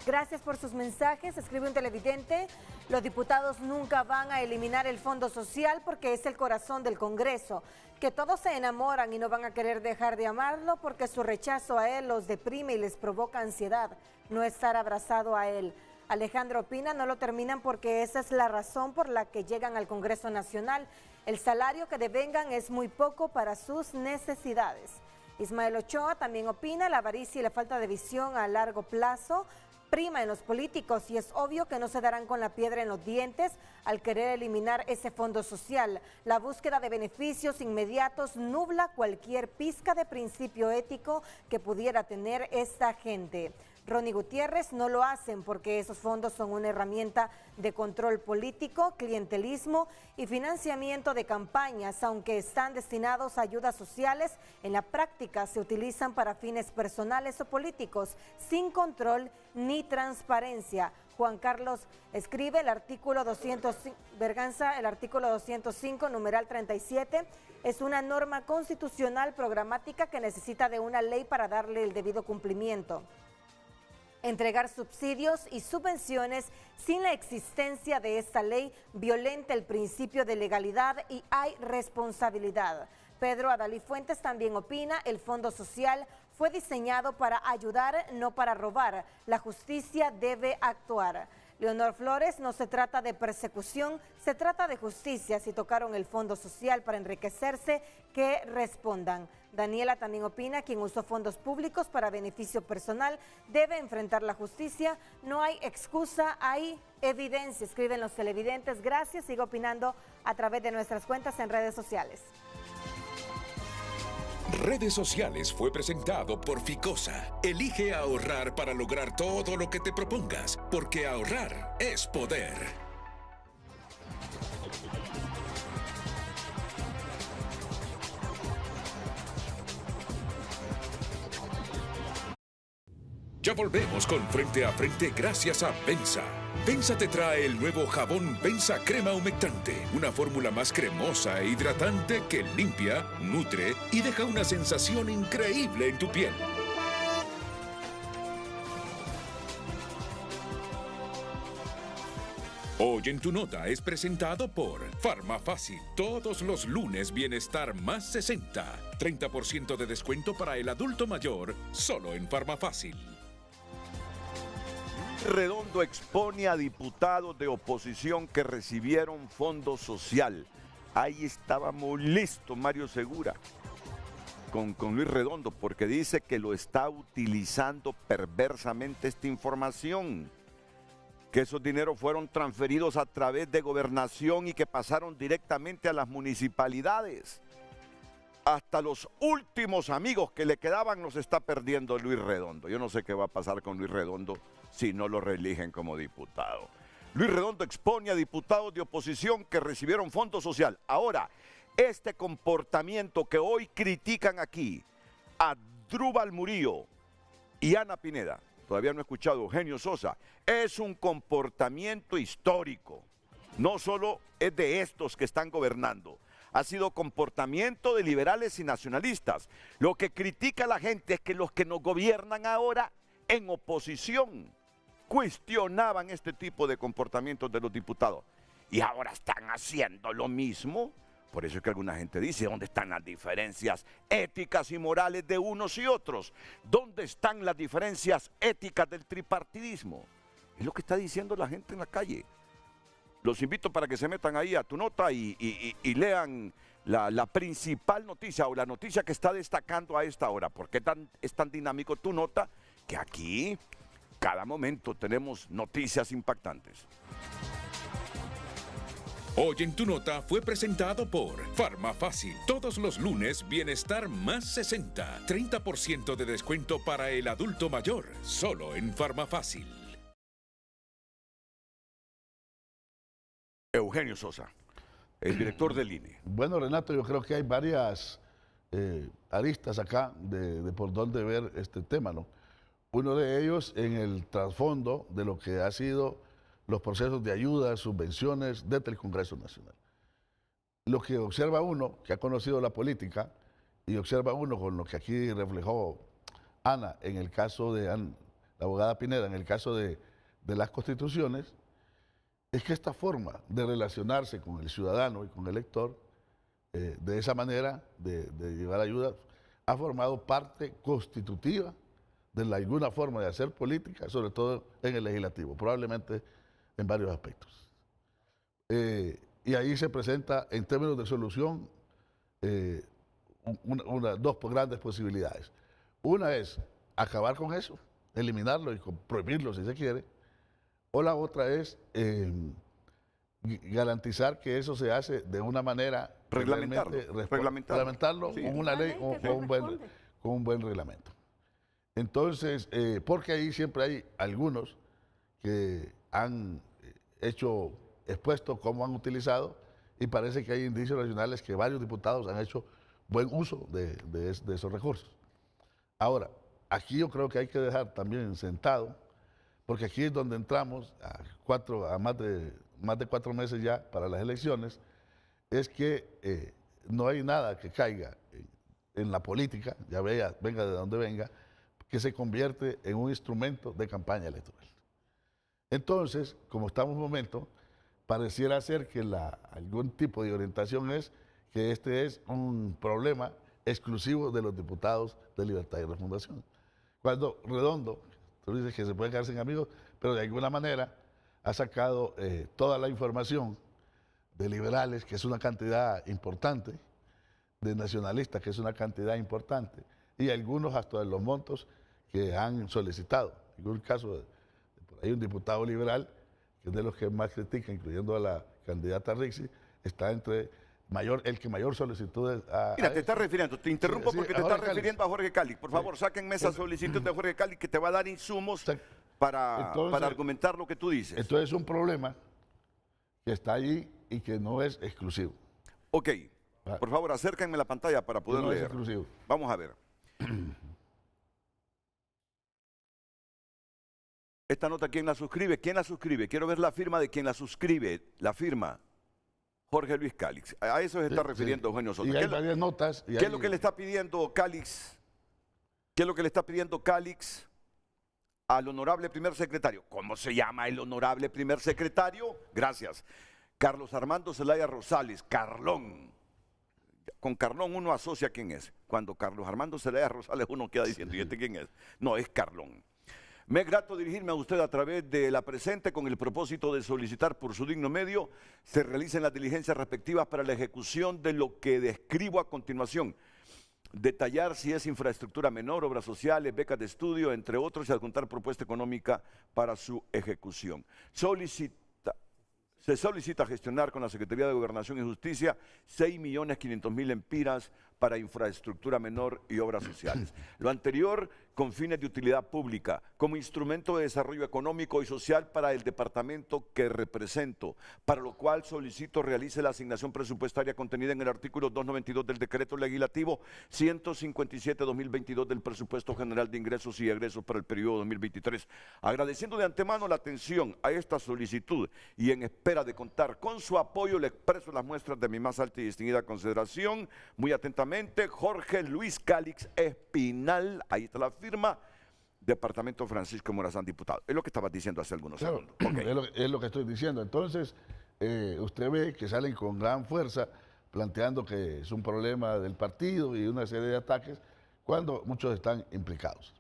Gracias por sus mensajes. Escribe un televidente: los diputados nunca van a eliminar el Fondo Social porque es el corazón del Congreso. Que todos se enamoran y no van a querer dejar de amarlo porque su rechazo a él los deprime y les provoca ansiedad, no estar abrazado a él. Alejandro opina: no lo terminan porque esa es la razón por la que llegan al Congreso Nacional. El salario que devengan es muy poco para sus necesidades. Ismael Ochoa también opina: la avaricia y la falta de visión a largo plazo prima en los políticos y es obvio que no se darán con la piedra en los dientes al querer eliminar ese Fondo Social. La búsqueda de beneficios inmediatos nubla cualquier pizca de principio ético que pudiera tener esta gente. Ronnie Gutiérrez: no lo hacen porque esos fondos son una herramienta de control político, clientelismo y financiamiento de campañas. Aunque están destinados a ayudas sociales, en la práctica se utilizan para fines personales o políticos, sin control ni transparencia. Juan Carlos escribe: el artículo 205, Berganza, el artículo 205, numeral 37, es una norma constitucional programática que necesita de una ley para darle el debido cumplimiento. Entregar subsidios y subvenciones sin la existencia de esta ley violenta el principio de legalidad y hay responsabilidad. Pedro Adalí Fuentes también opina: el Fondo Social fue diseñado para ayudar, no para robar. La justicia debe actuar. Leonor Flores: no se trata de persecución, se trata de justicia. Si tocaron el Fondo Social para enriquecerse, que respondan. Daniela también opina: quien usó fondos públicos para beneficio personal debe enfrentar la justicia. No hay excusa, hay evidencia. Escriben los televidentes. Gracias. Sigo opinando a través de nuestras cuentas en redes sociales. Redes Sociales fue presentado por Ficosa. Elige ahorrar para lograr todo lo que te propongas, porque ahorrar es poder. Ya volvemos con Frente a Frente gracias a Benza. Benza te trae el nuevo jabón Benza Crema Humectante, una fórmula más cremosa e hidratante que limpia, nutre y deja una sensación increíble en tu piel. Hoy en tu nota es presentado por Farmafácil. Todos los lunes Bienestar más 60. 30% de descuento para el adulto mayor, solo en Farmafácil. Redondo expone a diputados de oposición que recibieron fondo social. Ahí estábamos listos, Mario Segura, con Luis Redondo, porque dice que lo está utilizando perversamente esta información, que esos dineros fueron transferidos a través de gobernación y que pasaron directamente a las municipalidades. Hasta los últimos amigos que le quedaban los está perdiendo Luis Redondo. Yo no sé qué va a pasar con Luis Redondo si no lo reeligen como diputado. Luis Redondo expone a diputados de oposición que recibieron fondo social. Ahora, este comportamiento que hoy critican aquí a Drúbal Murillo y Ana Pineda, todavía no he escuchado a Eugenio Sosa, es un comportamiento histórico. No solo es de estos que están gobernando, ha sido comportamiento de liberales y nacionalistas. Lo que critica la gente es que los que nos gobiernan ahora en oposición cuestionaban este tipo de comportamientos de los diputados y ahora están haciendo lo mismo. Por eso es que alguna gente dice, ¿dónde están las diferencias éticas y morales de unos y otros? ¿Dónde están las diferencias éticas del tripartidismo? Es lo que está diciendo la gente en la calle. Los invito para que se metan ahí a tu nota y lean la principal noticia o la noticia que está destacando a esta hora. Porque es tan dinámico tu nota que aquí cada momento tenemos noticias impactantes. Hoy en tu nota fue presentado por Farmafácil. Todos los lunes Bienestar más 60. 30% de descuento para el adulto mayor, solo en Farmafácil. Eugenio Sosa, el director del INE. Bueno, Renato, yo creo que hay varias aristas acá de por dónde ver este tema, ¿no? Uno de ellos en el trasfondo de lo que ha sido los procesos de ayuda, subvenciones desde el Congreso Nacional. Lo que observa uno, que ha conocido la política, y observa uno con lo que aquí reflejó Ana, en el caso de la abogada Pineda, en el caso de las constituciones, es que esta forma de relacionarse con el ciudadano y con el elector, de esa manera de llevar ayuda, ha formado parte constitutiva de alguna forma de hacer política, sobre todo en el legislativo, probablemente en varios aspectos. Y ahí se presenta, en términos de solución, dos grandes posibilidades. Una es acabar con eso, eliminarlo y prohibirlo si se quiere, o la otra es garantizar que eso se hace de una manera reglamentarlo sí, con una ley o con un buen reglamento. Entonces, porque ahí siempre hay algunos que han expuesto cómo han utilizado, y parece que hay indicios nacionales que varios diputados han hecho buen uso de esos recursos. Ahora, aquí yo creo que hay que dejar también sentado, porque aquí es donde entramos a más de 4 meses ya para las elecciones, es que no hay nada que caiga en la política, ya venga de donde venga, que se convierte en un instrumento de campaña electoral. Entonces, como estamos en un momento, pareciera ser que algún tipo de orientación es que este es un problema exclusivo de los diputados de Libertad y Refundación. Cuando Redondo, tú dices que se puede quedar sin amigos, pero de alguna manera ha sacado toda la información de liberales, que es una cantidad importante, de nacionalistas, que es una cantidad importante, y algunos hasta de los montos que han solicitado. En un caso, hay un diputado liberal, que es de los que más critica, incluyendo a la candidata Rixi, está entre el que mayor solicitud Mira, te estás refiriendo, te interrumpo porque te estás refiriendo a Jorge Calix. Por favor, sáquenme esa solicitud de Jorge Calix que te va a dar insumos para argumentar lo que tú dices. Entonces es un problema que está allí y que no es exclusivo. Ok, por favor, acérquenme la pantalla para poder leer. Es exclusivo. Vamos a ver. Esta nota, ¿quién la suscribe? ¿Quién la suscribe? Quiero ver la firma de quien la suscribe. La firma Jorge Luis Calix. A eso se está refiriendo Eugenio Sosa. Y hay varias notas. ¿Qué es lo que le está pidiendo Calix? ¿Qué es lo que le está pidiendo Calix al honorable primer secretario. ¿Cómo se llama el honorable primer secretario? Gracias. Carlos Armando Zelaya Rosales, Carlón. Con Carlón uno asocia quién es. Cuando Carlos Armando Zelaya Rosales uno queda diciendo, ¿y este quién es? No, es Carlón. Me es grato dirigirme a usted a través de la presente con el propósito de solicitar por su digno medio se realicen las diligencias respectivas para la ejecución de lo que describo a continuación. Detallar si es infraestructura menor, obras sociales, becas de estudio, entre otros, y adjuntar propuesta económica para su ejecución. Se solicita gestionar con la Secretaría de Gobernación y Justicia 6.500.000 empiras para infraestructura menor y obras sociales. Lo anterior con fines de utilidad pública, como instrumento de desarrollo económico y social para el departamento que represento, para lo cual solicito realice la asignación presupuestaria contenida en el artículo 292 del Decreto Legislativo 157-2022 del Presupuesto General de Ingresos y Egresos para el periodo 2023. Agradeciendo de antemano la atención a esta solicitud y en espera de contar con su apoyo, le expreso las muestras de mi más alta y distinguida consideración. Muy atentamente, Jorge Luis Calix Espinal, ahí está la firma, Departamento Francisco Morazán, diputado. Es lo que estabas diciendo hace algunos segundos. Okay. Es lo que estoy diciendo. Entonces, usted ve que salen con gran fuerza planteando que es un problema del partido y una serie de ataques cuando muchos están implicados.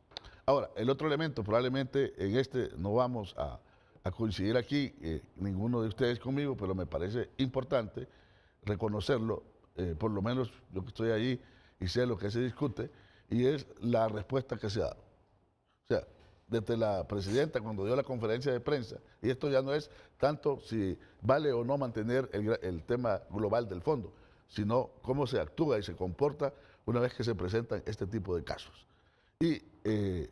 Ahora, el otro elemento, probablemente en este no vamos a coincidir aquí, ninguno de ustedes conmigo, pero me parece importante reconocerlo, por lo menos yo que estoy allí y sé lo que se discute, y es la respuesta que se ha dado. O sea, desde la presidenta cuando dio la conferencia de prensa, y esto ya no es tanto si vale o no mantener el tema global del fondo, sino cómo se actúa y se comporta una vez que se presentan este tipo de casos. Y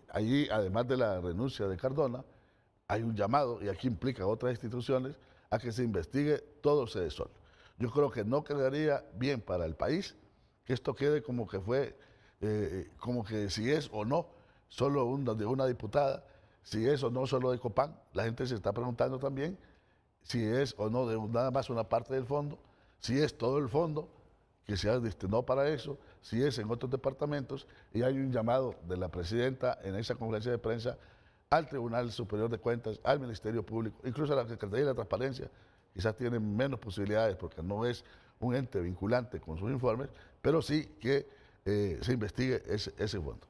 allí, además de la renuncia de Cardona, hay un llamado, y aquí implica a otras instituciones, a que se investigue todo Sedesol. Yo creo que no quedaría bien para el país que esto quede como que fue, como que si es o no solo de una diputada, si es o no solo de Copán. La gente se está preguntando también si es o no de nada más una parte del fondo, si es todo el fondo que se ha destinado para eso, si es en otros departamentos, y hay un llamado de la presidenta en esa conferencia de prensa al Tribunal Superior de Cuentas, al Ministerio Público, incluso a la Secretaría de la Transparencia. Quizás tienen menos posibilidades porque no es un ente vinculante con sus informes, pero sí que se investigue ese fondo.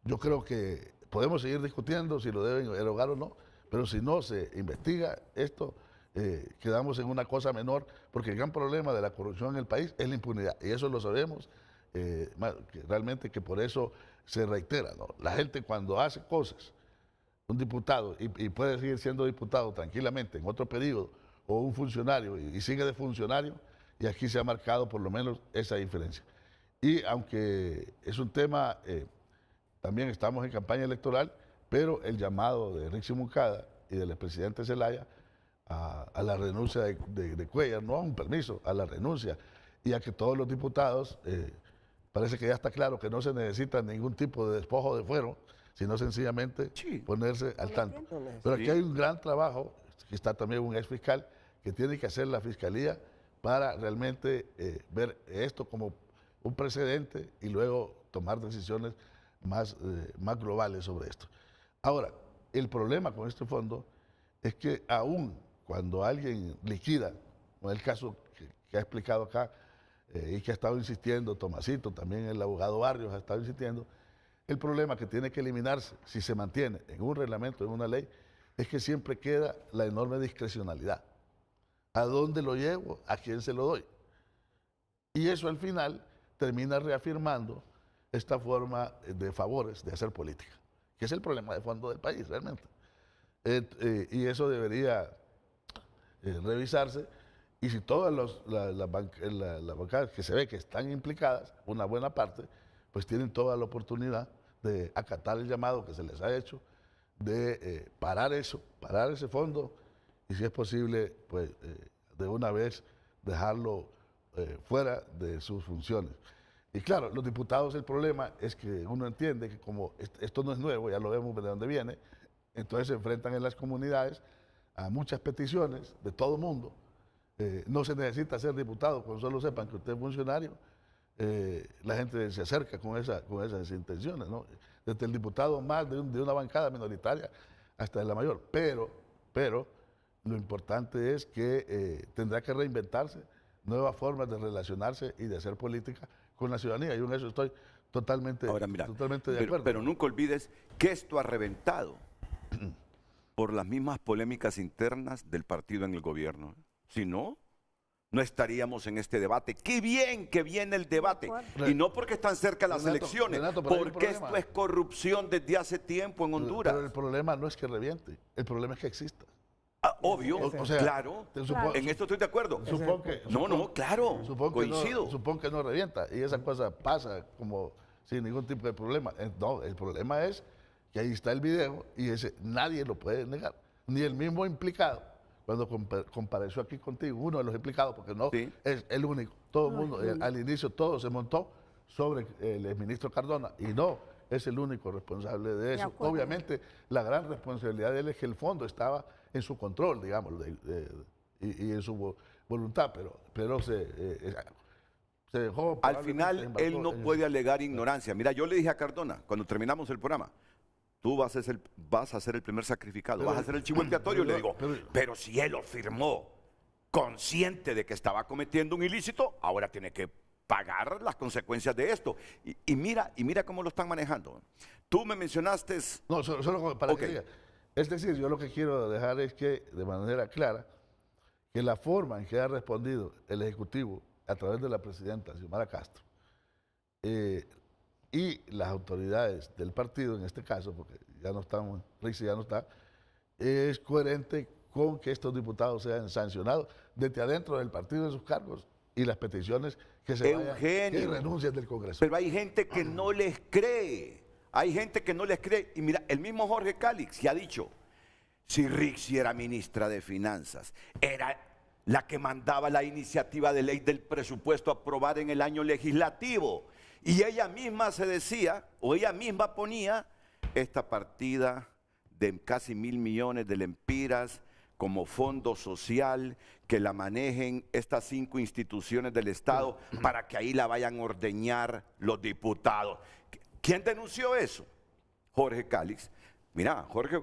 Yo creo que podemos seguir discutiendo si lo deben erogar o no, pero si no se investiga esto, quedamos en una cosa menor, porque el gran problema de la corrupción en el país es la impunidad, y eso lo sabemos, realmente que por eso se reitera, ¿no? La gente cuando hace cosas, un diputado, y puede seguir siendo diputado tranquilamente en otro periodo, o un funcionario, y sigue de funcionario, y aquí se ha marcado por lo menos esa diferencia. Y aunque es un tema, también estamos en campaña electoral, pero el llamado de Rixi Moncada y del expresidente Zelaya a la renuncia de Cuellar, no a un permiso, a la renuncia, y a que todos los diputados, parece que ya está claro que no se necesita ningún tipo de despojo de fuero, sino sencillamente ponerse al tanto. Pero aquí hay un gran trabajo, que está también un ex fiscal, que tiene que hacer la Fiscalía para realmente ver esto como un precedente y luego tomar decisiones más globales sobre esto. Ahora, el problema con este fondo es que aún cuando alguien liquida, como es el caso que ha explicado acá y que ha estado insistiendo Tomasito, también el abogado Barrios ha estado insistiendo, el problema que tiene que eliminarse si se mantiene en un reglamento, en una ley, es que siempre queda la enorme discrecionalidad. ¿A dónde lo llevo? ¿A quién se lo doy? Y eso al final termina reafirmando esta forma de favores de hacer política, que es el problema de fondo del país realmente. Y eso debería revisarse, y si todas las bancadas que se ve que están implicadas, una buena parte, pues tienen toda la oportunidad de acatar el llamado que se les ha hecho, de parar ese fondo, y si es posible, pues de una vez dejarlo fuera de sus funciones. Y claro, los diputados, el problema es que uno entiende que como esto no es nuevo, ya lo vemos de dónde viene, entonces se enfrentan en las comunidades a muchas peticiones de todo el mundo. No se necesita ser diputado, con solo sepan que usted es funcionario, la gente se acerca con esas intenciones, ¿no? Desde el diputado más de una bancada minoritaria hasta de la mayor. Pero lo importante es que tendrá que reinventarse nuevas formas de relacionarse y de hacer política con la ciudadanía. Yo en eso estoy totalmente, Ahora, mira, totalmente de acuerdo. Pero nunca olvides que esto ha reventado por las mismas polémicas internas del partido en el gobierno. Si no, no estaríamos en este debate. ¡Qué bien que viene el debate! Y no porque están cerca las elecciones, porque esto es corrupción desde hace tiempo en Honduras. Pero el problema no es que reviente, el problema es que exista. Obvio, o sea, claro, en esto estoy de acuerdo. Claro, coincido. Supongo que no revienta y esa cosa pasa como sin ningún tipo de problema. No, el problema es que ahí está el video y ese nadie lo puede negar, ni el mismo implicado. Cuando compareció aquí contigo, uno de los implicados, porque no es el único, todo el mundo, al inicio todo se montó sobre el ministro Cardona y no es el único responsable de eso. Obviamente la gran responsabilidad de él es que el fondo estaba en su control, digamos, y en su voluntad, pero se dejó... Al final, él no puede alegar ignorancia. Mira, yo le dije a Cardona, cuando terminamos el programa, tú vas a ser el primer sacrificado, vas a ser el chivo expiatorio. Le digo, pero si él lo firmó consciente de que estaba cometiendo un ilícito, ahora tiene que pagar las consecuencias de esto. Y mira cómo lo están manejando. Tú me mencionaste... No, solo para que diga. Es decir, yo lo que quiero dejar es que, de manera clara, que la forma en que ha respondido el Ejecutivo a través de la presidenta Xiomara Castro y las autoridades del partido, en este caso, porque ya no estamos, Rixi ya no está, es coherente con que estos diputados sean sancionados desde adentro del partido en sus cargos y las peticiones que se vayan, que renuncien del Congreso. Pero hay gente que no les cree. Hay gente que no les cree. Y mira, el mismo Jorge Calix ya ha dicho, si Rixi era ministra de Finanzas, era la que mandaba la iniciativa de ley del presupuesto a aprobar en el año legislativo. Y ella misma se decía, o ella misma ponía, esta partida de casi 1.000 millones de lempiras como fondo social, que la manejen estas 5 instituciones del Estado para que ahí la vayan a ordeñar los diputados. ¿Quién denunció eso? Jorge Calix. Mira, Jorge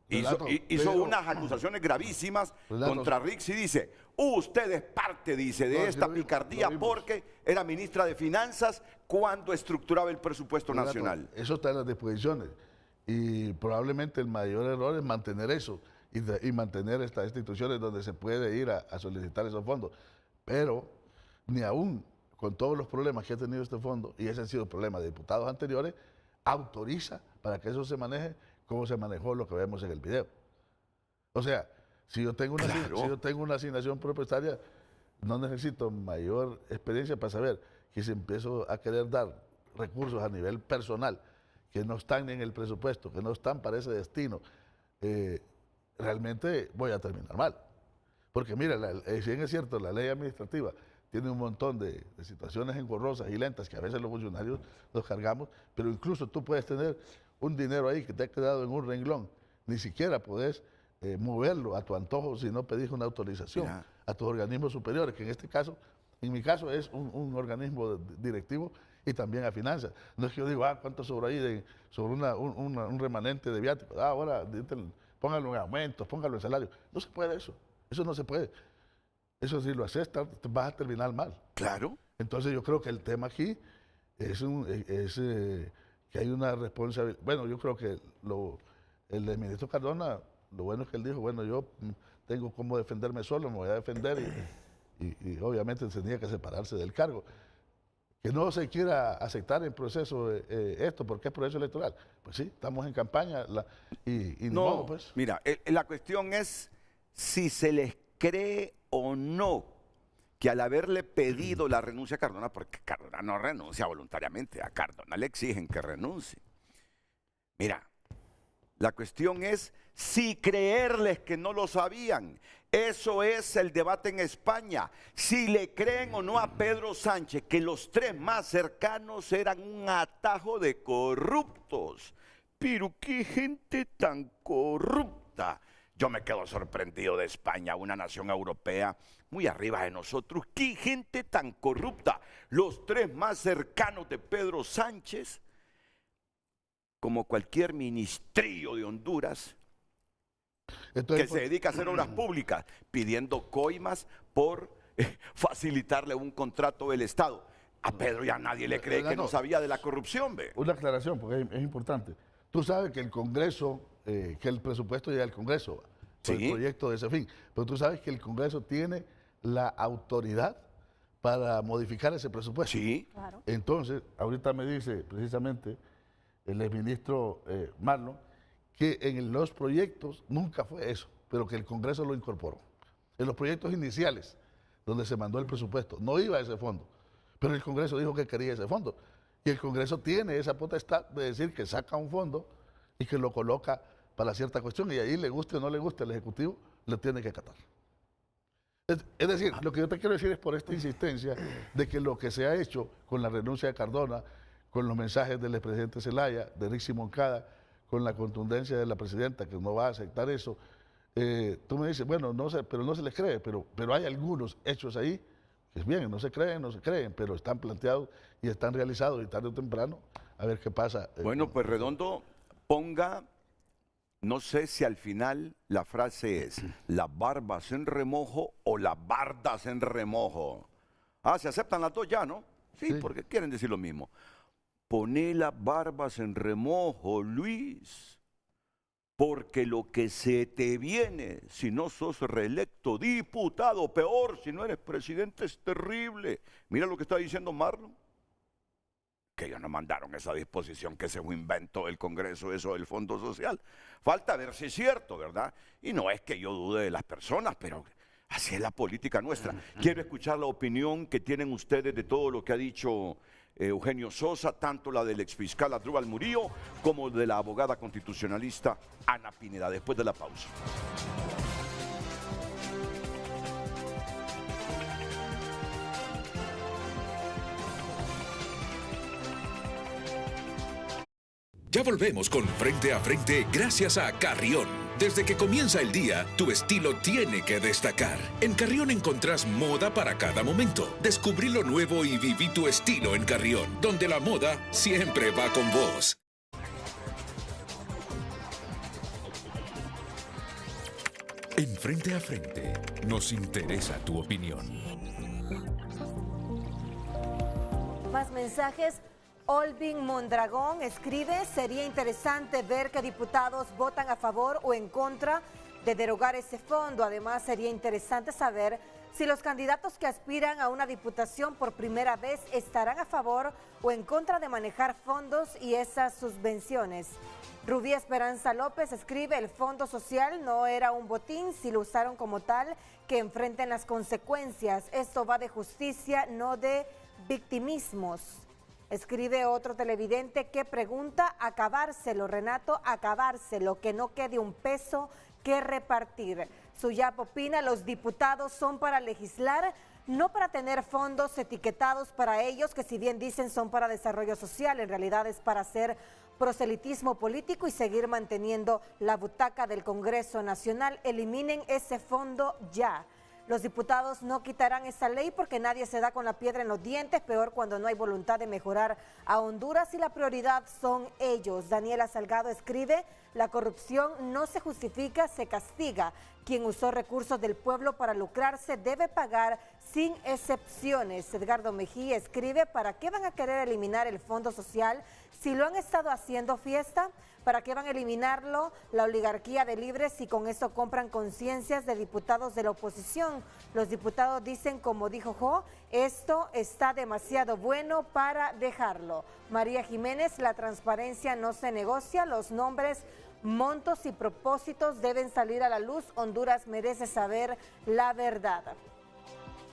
hizo unas acusaciones gravísimas contra Rixi y dice, usted es parte, dice, de esta picardía porque era ministra de Finanzas cuando estructuraba el presupuesto nacional. Eso está en las disposiciones y probablemente el mayor error es mantener eso y mantener estas instituciones donde se puede ir a solicitar esos fondos. Pero ni aún con todos los problemas que ha tenido este fondo, y ese ha sido el problema de diputados anteriores, autoriza para que eso se maneje como se manejó lo que vemos en el video. O sea, si yo tengo una asignación presupuestaria, no necesito mayor experiencia para saber que si empiezo a querer dar recursos a nivel personal que no están en el presupuesto, que no están para ese destino, realmente voy a terminar mal. Porque mira, si bien es cierto, la ley administrativa tiene un montón de situaciones engorrosas y lentas que a veces los funcionarios nos cargamos, pero incluso tú puedes tener un dinero ahí que te ha quedado en un renglón, ni siquiera podés moverlo a tu antojo si no pedís una autorización a tus organismos superiores, que en este caso, en mi caso es un organismo directivo y también a finanzas. No es que yo digo, ¿cuánto sobra ahí sobre un remanente de viáticos? Ahora póngalo en aumentos, póngalo en salario. No se puede eso no se puede. Eso si lo haces, vas a terminar mal. Claro. Entonces yo creo que el tema aquí es que hay una responsabilidad. Bueno, yo creo que el ministro Cardona, lo bueno es que él dijo, bueno, yo tengo cómo defenderme solo, me voy a defender y obviamente tenía que separarse del cargo. Que no se quiera aceptar en proceso esto, porque es proceso electoral. Pues sí, estamos en campaña y no, modo, pues. Mira, la cuestión es si se les cree o no que al haberle pedido la renuncia a Cardona, porque Cardona no renuncia voluntariamente, a Cardona le exigen que renuncie. Mira, la cuestión es si creerles que no lo sabían. Eso es el debate en España. Si le creen o no a Pedro Sánchez que los 3 más cercanos eran un atajo de corruptos. Pero qué gente tan corrupta. Yo me quedo sorprendido de España, una nación europea muy arriba de nosotros. ¡Qué gente tan corrupta! Los 3 más cercanos de Pedro Sánchez, como cualquier ministrillo de Honduras, Entonces, que se dedica a hacer obras públicas, pidiendo coimas por facilitarle un contrato del Estado. A Pedro ya nadie le cree que no sabía de la corrupción, ¿ve? Una aclaración, porque es importante. Tú sabes que el Congreso, que el presupuesto llega al Congreso, por el proyecto de ese fin, pero tú sabes que el Congreso tiene la autoridad para modificar ese presupuesto. Sí. Claro. Entonces, ahorita me dice precisamente el exministro Marlon que en los proyectos nunca fue eso, pero que el Congreso lo incorporó. En los proyectos iniciales, donde se mandó el presupuesto, no iba a ese fondo, pero el Congreso dijo que quería ese fondo. Y el Congreso tiene esa potestad de decir que saca un fondo y que lo coloca para cierta cuestión, y ahí le guste o no le guste al Ejecutivo, lo tiene que acatar. Es decir, lo que yo te quiero decir es por esta insistencia de que lo que se ha hecho con la renuncia de Cardona, con los mensajes del expresidente Zelaya, de Rixi Moncada, con la contundencia de la presidenta que no va a aceptar eso, tú me dices, bueno, no sé, pero no se les cree, pero hay algunos hechos ahí que es bien, no se creen, pero están planteados y están realizados y tarde o temprano, a ver qué pasa. Bueno, pues Redondo, ponga, no sé si al final la frase es las barbas en remojo o las bardas en remojo. Ah, se aceptan las dos ya, ¿no? Sí, porque quieren decir lo mismo. Poné las barbas en remojo, Luis, porque lo que se te viene, si no sos reelecto diputado, peor, si no eres presidente, es terrible. Mira lo que está diciendo Marlon, que ellos no mandaron esa disposición, que ese es un invento del Congreso, eso del Fondo Social. Falta ver si es cierto, ¿verdad? Y no es que yo dude de las personas, pero así es la política nuestra. Quiero escuchar la opinión que tienen ustedes de todo lo que ha dicho Eugenio Sosa, tanto la del exfiscal Asdrúbal Murillo como de la abogada constitucionalista Ana Pineda, después de la pausa. Ya volvemos con Frente a Frente gracias a Carrión. Desde que comienza el día, tu estilo tiene que destacar. En Carrión encontrás moda para cada momento. Descubrí lo nuevo y viví tu estilo en Carrión, donde la moda siempre va con vos. En Frente a Frente, nos interesa tu opinión. Más mensajes. Olvin Mondragón escribe, sería interesante ver que diputados votan a favor o en contra de derogar ese fondo. Además, sería interesante saber si los candidatos que aspiran a una diputación por primera vez estarán a favor o en contra de manejar fondos y esas subvenciones. Rubí Esperanza López escribe, el Fondo Social no era un botín, si lo usaron como tal, que enfrenten las consecuencias. Esto va de justicia, no de victimismos. Escribe otro televidente que pregunta, acabárselo, Renato, acabárselo, que no quede un peso que repartir. Suyap opina, los diputados son para legislar, no para tener fondos etiquetados para ellos, que si bien dicen son para desarrollo social, en realidad es para hacer proselitismo político y seguir manteniendo la butaca del Congreso Nacional. Eliminen ese fondo ya. Los diputados no quitarán esa ley porque nadie se da con la piedra en los dientes, peor cuando no hay voluntad de mejorar a Honduras y la prioridad son ellos. Daniela Salgado escribe, la corrupción no se justifica, se castiga. Quien usó recursos del pueblo para lucrarse debe pagar sin excepciones. Edgardo Mejía escribe, ¿para qué van a querer eliminar el Fondo Social si lo han estado haciendo fiesta? ¿Para qué van a eliminarlo la oligarquía de Libres si con eso compran conciencias de diputados de la oposición? Los diputados dicen, como dijo Jo, esto está demasiado bueno para dejarlo. María Jiménez, la transparencia no se negocia, los nombres, montos y propósitos deben salir a la luz. Honduras merece saber la verdad.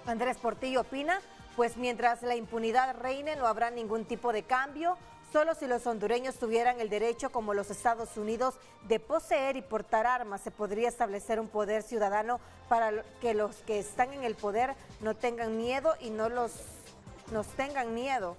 Andrés Portillo opina, pues mientras la impunidad reine no habrá ningún tipo de cambio. Solo si los hondureños tuvieran el derecho, como los Estados Unidos, de poseer y portar armas, se podría establecer un poder ciudadano para que los que están en el poder no tengan miedo y nos tengan miedo,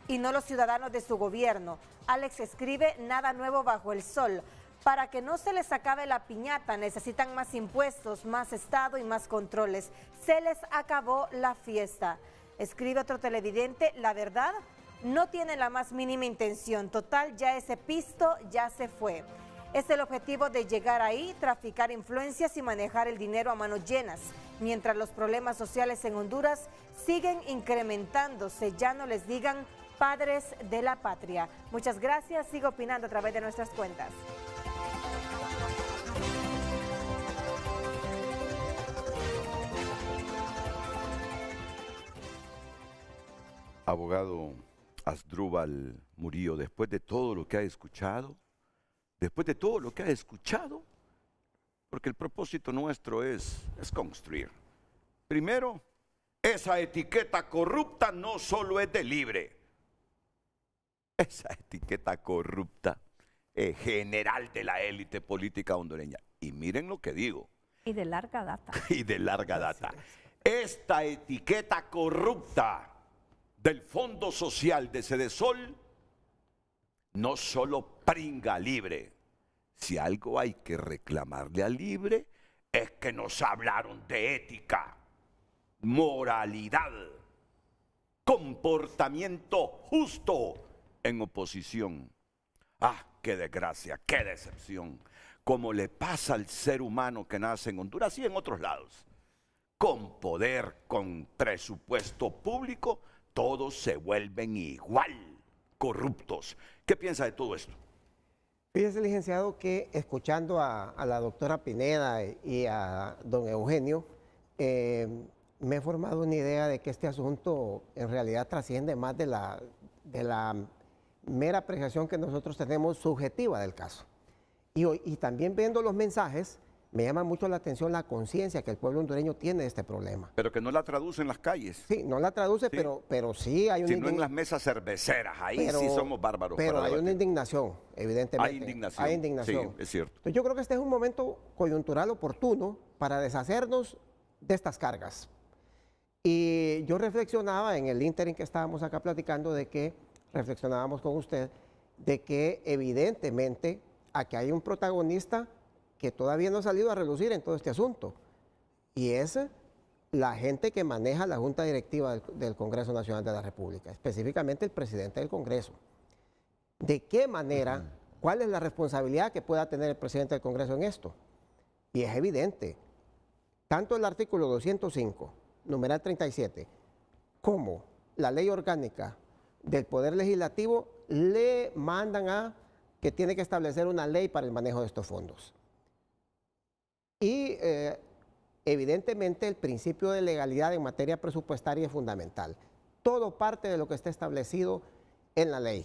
y no los ciudadanos de su gobierno. Alex escribe, nada nuevo bajo el sol. Para que no se les acabe la piñata, necesitan más impuestos, más Estado y más controles. Se les acabó la fiesta. Escribe otro televidente, la verdad, no tienen la más mínima intención. Total, ya ese pisto ya se fue. Es el objetivo de llegar ahí, traficar influencias y manejar el dinero a manos llenas, mientras los problemas sociales en Honduras siguen incrementándose, ya no les digan padres de la patria. Muchas gracias, sigo opinando a través de nuestras cuentas. Abogado Asdrúbal Murillo, después de todo lo que ha escuchado, porque el propósito nuestro es construir. Primero, esa etiqueta corrupta no solo es de libre, esa etiqueta corrupta es general de la élite política hondureña. Y miren lo que digo. Y de larga data. Y de larga data. Esta etiqueta corrupta del Fondo Social de Sedesol no solo pringa libre. Si algo hay que reclamarle a libre es que nos hablaron de ética, moralidad, comportamiento justo en oposición. ¡Ah, qué desgracia, qué decepción! Como le pasa al ser humano que nace en Honduras y en otros lados. Con poder, con presupuesto público, todos se vuelven igual, corruptos. ¿Qué piensa de todo esto? Fíjese, licenciado, que escuchando a la doctora Pineda y a don Eugenio, me he formado una idea de que este asunto en realidad trasciende más de la mera apreciación que nosotros tenemos subjetiva del caso. Y también viendo los mensajes, me llama mucho la atención la conciencia que el pueblo hondureño tiene de este problema. Pero que no la traduce en las calles. Sí, no la traduce, sí. pero sí hay una... Si no en las mesas cerveceras, ahí sí somos bárbaros. Pero hay una indignación, evidentemente. Hay indignación. Hay indignación. Sí, es cierto. Entonces yo creo que este es un momento coyuntural oportuno para deshacernos de estas cargas. Y yo reflexionaba en el ínterin que estábamos acá platicando reflexionábamos con usted, de que evidentemente aquí hay un protagonista que todavía no ha salido a relucir en todo este asunto, y es la gente que maneja la Junta Directiva del Congreso Nacional de la República, específicamente el presidente del Congreso. ¿De qué manera, cuál es la responsabilidad que pueda tener el presidente del Congreso en esto? Y es evidente, tanto el artículo 205, numeral 37, como la ley orgánica del Poder Legislativo le mandan a que tiene que establecer una ley para el manejo de estos fondos. Y evidentemente el principio de legalidad en materia presupuestaria es fundamental. Todo parte de lo que está establecido en la ley.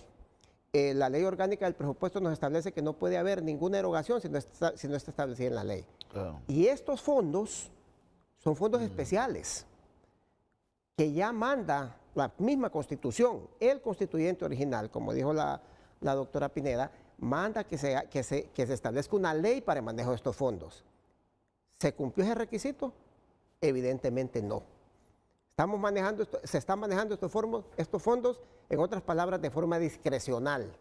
La ley orgánica del presupuesto nos establece que no puede haber ninguna erogación si no está establecida en la ley. Claro. Y estos fondos son fondos especiales que ya manda la misma Constitución. El constituyente original, como dijo la doctora Pineda, manda que se establezca una ley para el manejo de estos fondos. ¿Se cumplió ese requisito? Evidentemente no. Se están manejando estos fondos, en otras palabras, de forma discrecional.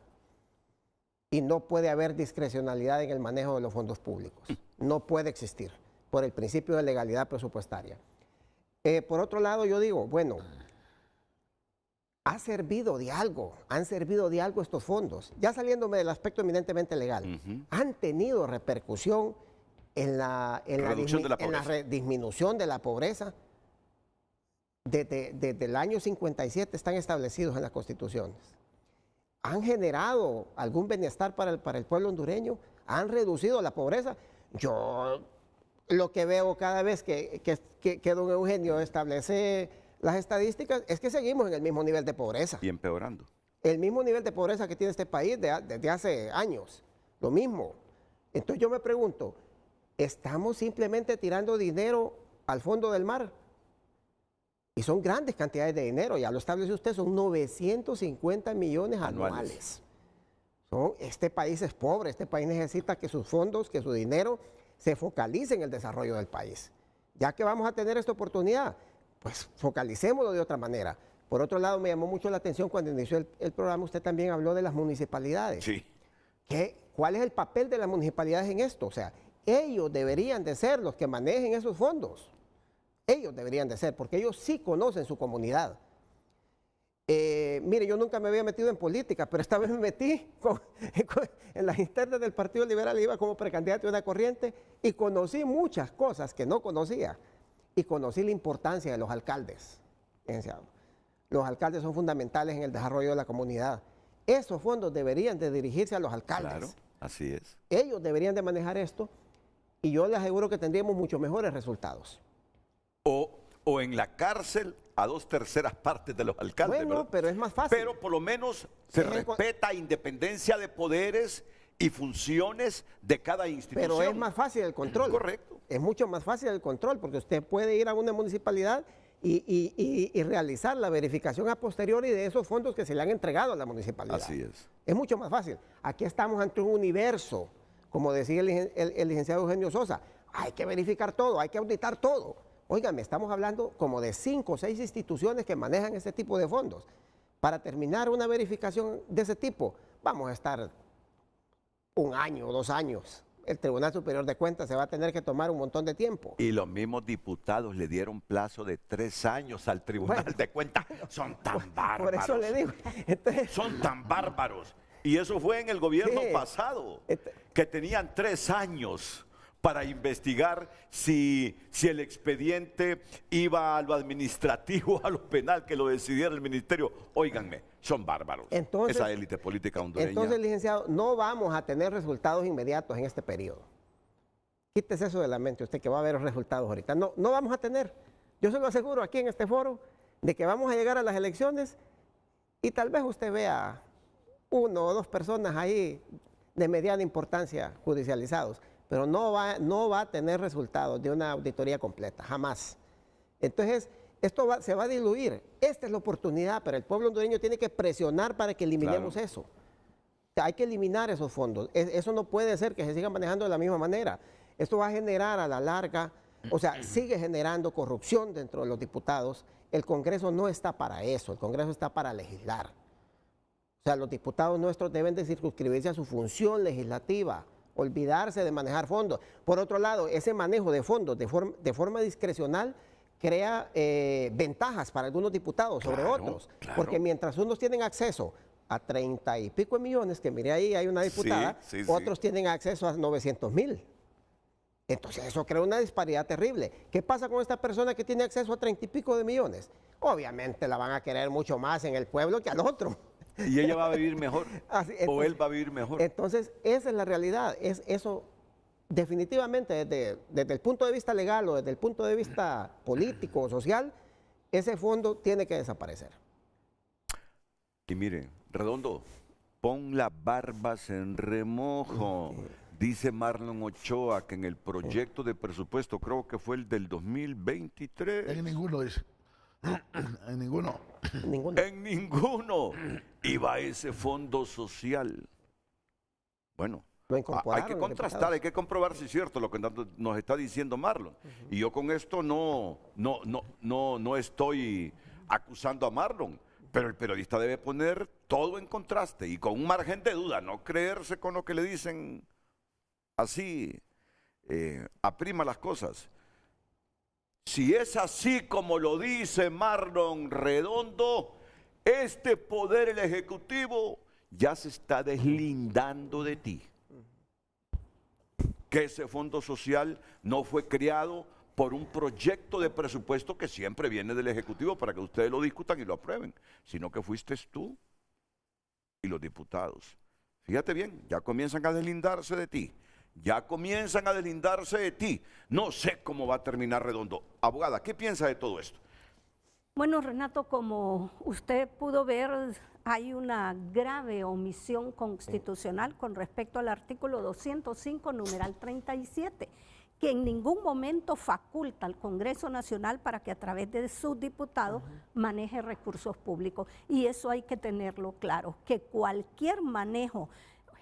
Y no puede haber discrecionalidad en el manejo de los fondos públicos. No puede existir, por el principio de legalidad presupuestaria. Por otro lado, yo digo, bueno, han servido de algo estos fondos. Ya saliéndome del aspecto eminentemente legal, han tenido repercusión en la disminución de la pobreza. Desde el año 57 están establecidos en las constituciones. Han generado algún bienestar para el pueblo hondureño, han reducido la pobreza. Yo lo que veo cada vez que don Eugenio establece las estadísticas es que seguimos en el mismo nivel de pobreza. Y empeorando. El mismo nivel de pobreza que tiene este país desde hace años. Lo mismo. Entonces yo me pregunto, ¿estamos simplemente tirando dinero al fondo del mar? Y son grandes cantidades de dinero, ya lo establece usted, son 950 millones anuales. Este país es pobre, este país necesita que sus fondos, que su dinero se focalice en el desarrollo del país. Ya que vamos a tener esta oportunidad, pues focalicémoslo de otra manera. Por otro lado, me llamó mucho la atención cuando inició el programa, usted también habló de las municipalidades. Sí. ¿Cuál es el papel de las municipalidades en esto? O sea, ellos deberían de ser los que manejen esos fondos. Ellos deberían de ser, porque ellos sí conocen su comunidad. mire, yo nunca me había metido en política, pero esta vez me metí en las internas del Partido Liberal, iba como precandidato de una corriente y conocí muchas cosas que no conocía y conocí la importancia de los alcaldes. Fíjense algo. Los alcaldes son fundamentales en el desarrollo de la comunidad. Esos fondos deberían de dirigirse a los alcaldes. Claro, así es. Ellos deberían de manejar esto y yo les aseguro que tendríamos mucho mejores resultados. O en la cárcel a 2/3 partes de los alcaldes. Bueno, ¿verdad? pero es más fácil. Pero por lo menos se respeta independencia de poderes y funciones de cada institución. Pero es más fácil el control. Correcto. Es mucho más fácil el control porque usted puede ir a una municipalidad y realizar la verificación a posteriori de esos fondos que se le han entregado a la municipalidad. Así es. Es mucho más fácil. Aquí estamos ante un universo, como decía el licenciado Eugenio Sosa. Hay que verificar todo, hay que auditar todo. Óigame, estamos hablando como de 5 o 6 instituciones que manejan este tipo de fondos. Para terminar una verificación de ese tipo, vamos a estar 1 año o 2 años. El Tribunal Superior de Cuentas se va a tener que tomar un montón de tiempo. Y los mismos diputados le dieron plazo de 3 años al Tribunal de Cuentas. Son tan bárbaros. Por eso le digo. Entonces, son tan bárbaros. Y eso fue en el gobierno pasado, que tenían 3 años para investigar si el expediente iba a lo administrativo, a lo penal, que lo decidiera el ministerio. Óiganme, son bárbaros. Entonces, esa élite política hondureña. Entonces, licenciado, no vamos a tener resultados inmediatos en este periodo. Quítese eso de la mente, usted que va a ver los resultados ahorita. No vamos a tener. Yo se lo aseguro aquí en este foro, de que vamos a llegar a las elecciones y tal vez usted vea 1 o 2 personas ahí de mediana importancia judicializados, pero no va a tener resultados de una auditoría completa, jamás. Entonces, esto se va a diluir. Esta es la oportunidad, pero el pueblo hondureño tiene que presionar para que eliminemos eso. O sea, hay que eliminar esos fondos. Eso no puede ser que se sigan manejando de la misma manera. Esto va a generar a la larga, o sea, sigue generando corrupción dentro de los diputados. El Congreso no está para eso, el Congreso está para legislar. O sea, los diputados nuestros deben de circunscribirse a su función legislativa, olvidarse de manejar fondos. Por otro lado, ese manejo de fondos de forma discrecional crea ventajas para algunos diputados sobre otros. Claro. Porque mientras unos tienen acceso a 30 y pico de millones, que mire ahí hay una diputada, otros tienen acceso a 900,000. Entonces eso crea una disparidad terrible. ¿Qué pasa con esta persona que tiene acceso a 30 y pico de millones? Obviamente la van a querer mucho más en el pueblo que al otro. Y ella va a vivir mejor, entonces, o él va a vivir mejor. Entonces, esa es la realidad. Eso, definitivamente, desde el punto de vista legal o desde el punto de vista político o social, ese fondo tiene que desaparecer. Y mire, Redondo, pon las barbas en remojo. Dice Marlon Ochoa que en el proyecto de presupuesto, creo que fue el del 2023. En ninguno dice. En ninguno. En ninguno iba ese fondo social. Bueno, hay que contrastar, hay que comprobar si es cierto lo que nos está diciendo Marlon. Y yo con esto no estoy acusando a Marlon, pero el periodista debe poner todo en contraste y con un margen de duda, no creerse con lo que le dicen así, aprima las cosas. Si es así como lo dice Marlon Redondo, este poder, el ejecutivo, ya se está deslindando de ti. Que ese fondo social no fue creado por un proyecto de presupuesto que siempre viene del ejecutivo para que ustedes lo discutan y lo aprueben, sino que fuiste tú y los diputados. Fíjate bien, ya comienzan a deslindarse de ti. Ya comienzan a deslindarse de ti. No sé cómo va a terminar Redondo. Abogada, ¿qué piensa de todo esto? Bueno, Renato, como usted pudo ver, hay una grave omisión constitucional con respecto al artículo 205, numeral 37, que en ningún momento faculta al Congreso Nacional para que a través de sus diputados maneje recursos públicos. Y eso hay que tenerlo claro, que cualquier manejo,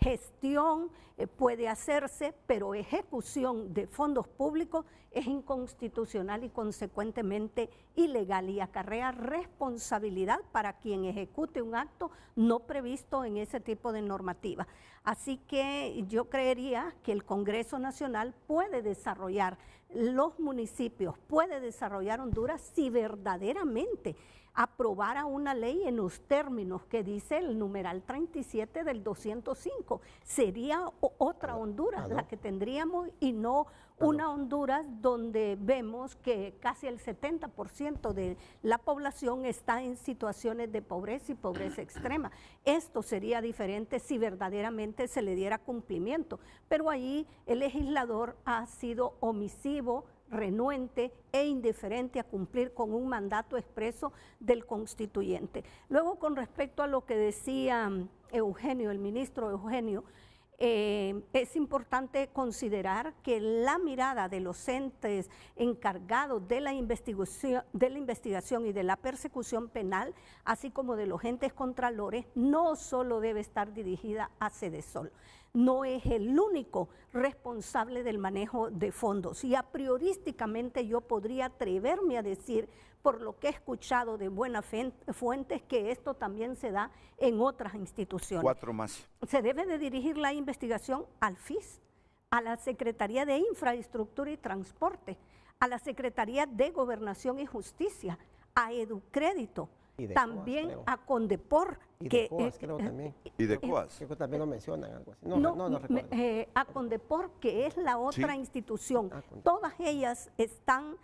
gestión puede hacerse, pero ejecución de fondos públicos es inconstitucional y consecuentemente ilegal y acarrea responsabilidad para quien ejecute un acto no previsto en ese tipo de normativa. Así que yo creería que el Congreso Nacional puede desarrollar los municipios puede desarrollar Honduras si verdaderamente aprobara una ley en los términos que dice el numeral 37 del 205. Sería otra Honduras la que tendríamos y no una Honduras donde vemos que casi el 70% de la población está en situaciones de pobreza y pobreza extrema. Esto sería diferente si verdaderamente se le diera cumplimiento, pero ahí el legislador ha sido omisivo, renuente e indiferente a cumplir con un mandato expreso del constituyente. Luego, con respecto a lo que decía Eugenio, el ministro Eugenio, es importante considerar que la mirada de los entes encargados de la investigación y de la persecución penal, así como de los entes contralores, no solo debe estar dirigida a Sedesol. No es el único responsable del manejo de fondos y a priorísticamente yo podría atreverme a decir, por lo que he escuchado de buenas fuentes, que esto también se da en otras instituciones. 4 más. Se debe de dirigir la investigación al FIS, a la Secretaría de Infraestructura y Transporte, a la Secretaría de Gobernación y Justicia, a Educrédito, también COAS, a Condepor. Y de COAS, creo también. ¿Y de COAS? Creo que también lo mencionan, algo así. No recuerdo. A Condepor, que es la otra institución. Todas ellas están,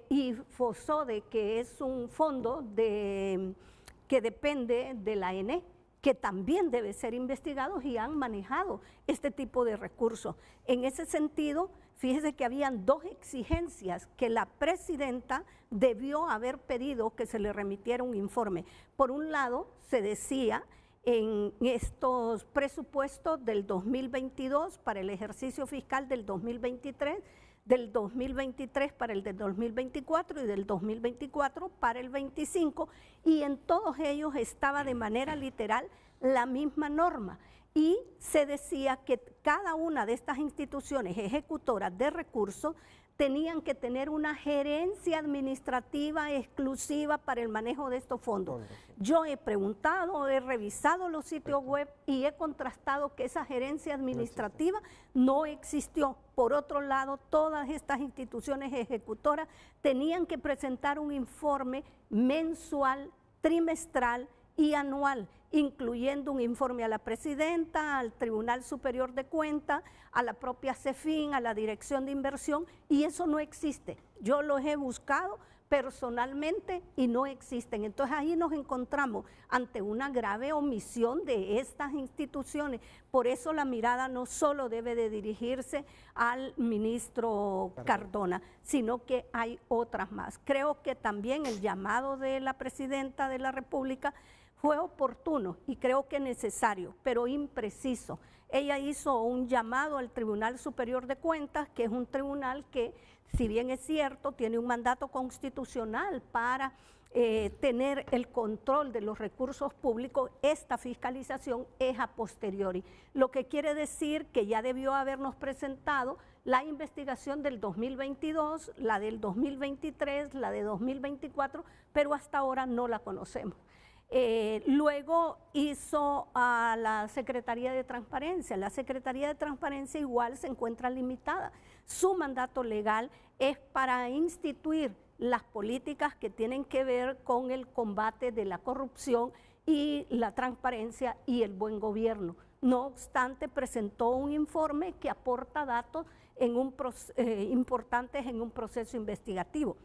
y FOSODE, que es un fondo que depende de la ENE, que también debe ser investigados y han manejado este tipo de recursos. En ese sentido, fíjese que habían 2 exigencias que la presidenta debió haber pedido que se le remitiera un informe. Por un lado, se decía en estos presupuestos del 2022 para el ejercicio fiscal del 2023, del 2023 para el del 2024 y del 2024 para el 25, y en todos ellos estaba de manera literal la misma norma. Y se decía que cada una de estas instituciones ejecutoras de recursos tenían que tener una gerencia administrativa exclusiva para el manejo de estos fondos. Yo he preguntado, he revisado los sitios web y he contrastado que esa gerencia administrativa no existió. Por otro lado, todas estas instituciones ejecutoras tenían que presentar un informe mensual, trimestral y anual, incluyendo un informe a la presidenta, al Tribunal Superior de Cuentas, a la propia CEFIN, a la Dirección de Inversión, y eso no existe. Yo los he buscado personalmente y no existen. Entonces ahí nos encontramos ante una grave omisión de estas instituciones. Por eso la mirada no solo debe de dirigirse al ministro Cardona, sino que hay otras más. Creo que también el llamado de la presidenta de la República fue oportuno y creo que necesario, pero impreciso. Ella hizo un llamado al Tribunal Superior de Cuentas, que es un tribunal que, si bien es cierto, tiene un mandato constitucional para tener el control de los recursos públicos. Esta fiscalización es a posteriori, lo que quiere decir que ya debió habernos presentado la investigación del 2022, la del 2023, la de 2024, pero hasta ahora no la conocemos. Luego hizo a la Secretaría de Transparencia. La Secretaría de Transparencia igual se encuentra limitada. Su mandato legal es para instituir las políticas que tienen que ver con el combate de la corrupción y la transparencia y el buen gobierno. No obstante, presentó un informe que aporta datos importantes en un proceso investigativo.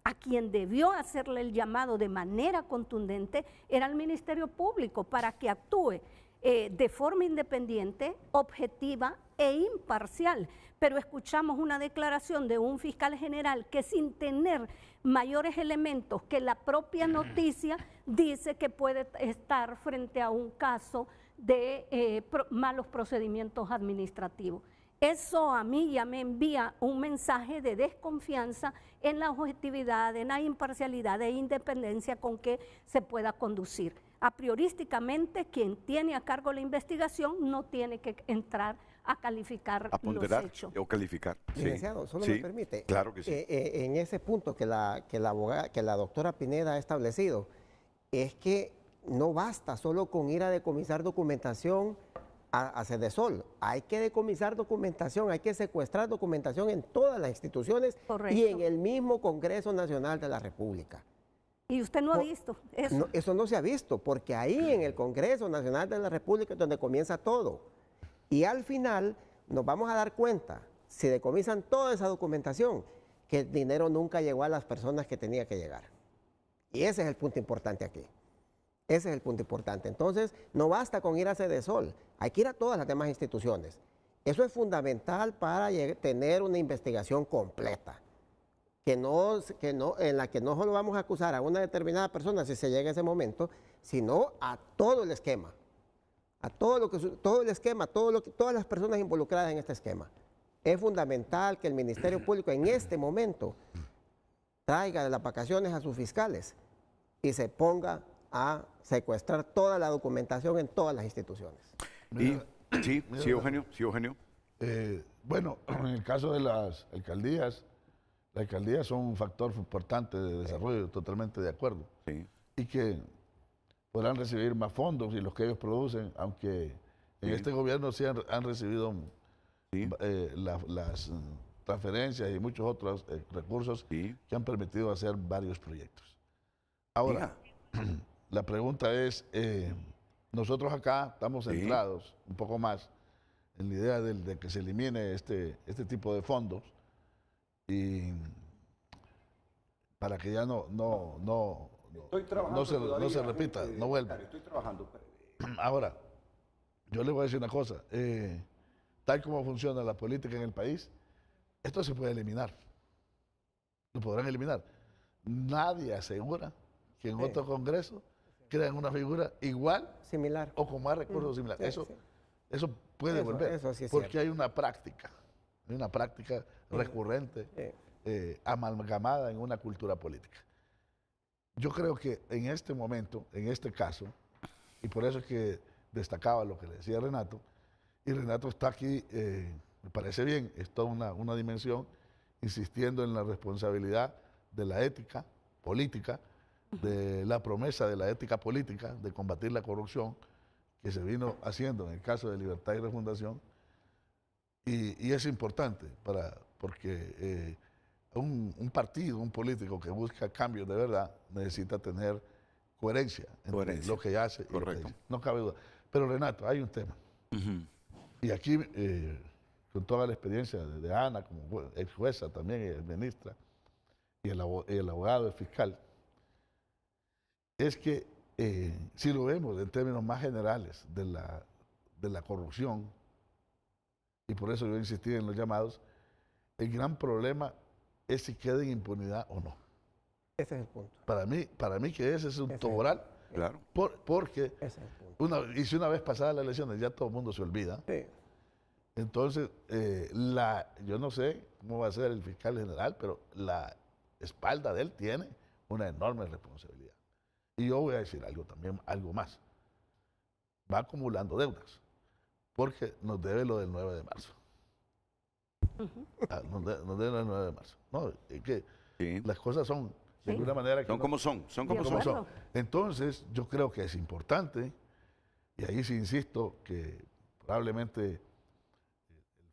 A quien debió hacerle el llamado de manera contundente era el Ministerio Público para que actúe de forma independiente, objetiva e imparcial. Pero escuchamos una declaración de un fiscal general que, sin tener mayores elementos que la propia noticia, dice que puede estar frente a un caso de malos procedimientos administrativos. Eso a mí ya me envía un mensaje de desconfianza en la objetividad, en la imparcialidad e independencia con que se pueda conducir. A priorísticamente, quien tiene a cargo la investigación no tiene que entrar a calificar a ponderar, los hechos. O calificar. Licenciado, solo me permite. Claro que sí. En ese punto que la doctora Pineda ha establecido, es que no basta solo con ir a decomisar documentación a Sedesol. Hay que decomisar documentación, hay que secuestrar documentación en todas las instituciones. Correcto. Y en el mismo Congreso Nacional de la República. ¿Y usted no ha visto eso? No, eso no se ha visto, porque ahí en el Congreso Nacional de la República es donde comienza todo. Y al final nos vamos a dar cuenta, si decomisan toda esa documentación, que el dinero nunca llegó a las personas que tenía que llegar. Y ese es el punto importante aquí. Ese es el punto importante. Entonces, no basta con ir a Sedesol, hay que ir a todas las demás instituciones. Eso es fundamental para tener una investigación completa, en la que no solo vamos a acusar a una determinada persona si se llega a ese momento, sino a todo el esquema, a todo el esquema, todas las personas involucradas en este esquema. Es fundamental que el Ministerio Público en este momento traiga de las vacaciones a sus fiscales y se ponga a secuestrar toda la documentación en todas las instituciones. Sí, Eugenio. Bueno, en el caso de las alcaldías son un factor importante de desarrollo, totalmente de acuerdo. Sí. Y que podrán recibir más fondos y los que ellos producen, aunque en este gobierno sí han recibido las transferencias y muchos otros recursos que han permitido hacer varios proyectos. Ahora, la pregunta es, nosotros acá estamos centrados un poco más en la idea de que se elimine este tipo de fondos y para que ya no se repita, no vuelva. Estoy trabajando. Ahora, yo le voy a decir una cosa, tal como funciona la política en el país, esto se puede eliminar, lo podrán eliminar. Nadie asegura que en otro congreso crean una figura igual, similar o con más recursos similares. Eso puede volver, eso sí es porque cierto. hay una práctica recurrente, amalgamada en una cultura política. Yo creo que en este momento, en este caso, y por eso es que destacaba lo que le decía Renato, y Renato está aquí, me parece bien, es toda una dimensión, insistiendo en la responsabilidad de la ética política, de la promesa de la ética política, de combatir la corrupción, que se vino haciendo en el caso de Libertad y Refundación, y es importante porque un partido, un político que busca cambios de verdad, necesita tener coherencia entre lo que hace. Correcto. No cabe duda. Pero Renato, hay un tema. Y aquí, con toda la experiencia de Ana, como ex jueza también, ministra, y el abogado, el fiscal, es que si lo vemos en términos más generales de la corrupción, y por eso yo insistí en los llamados, el gran problema es si queda en impunidad o no. Ese es el punto. Para mí que ese es un toboral, claro. Porque si una vez pasadas las elecciones ya todo el mundo se olvida. Sí. Entonces, yo no sé cómo va a ser el fiscal general, pero la espalda de él tiene una enorme responsabilidad. Y yo voy a decir algo más. Va acumulando deudas, porque nos debe lo del 9 de marzo. Nos debe lo del 9 de marzo. No, es que las cosas son de alguna manera que son como son. Entonces, yo creo que es importante, y ahí sí insisto que probablemente el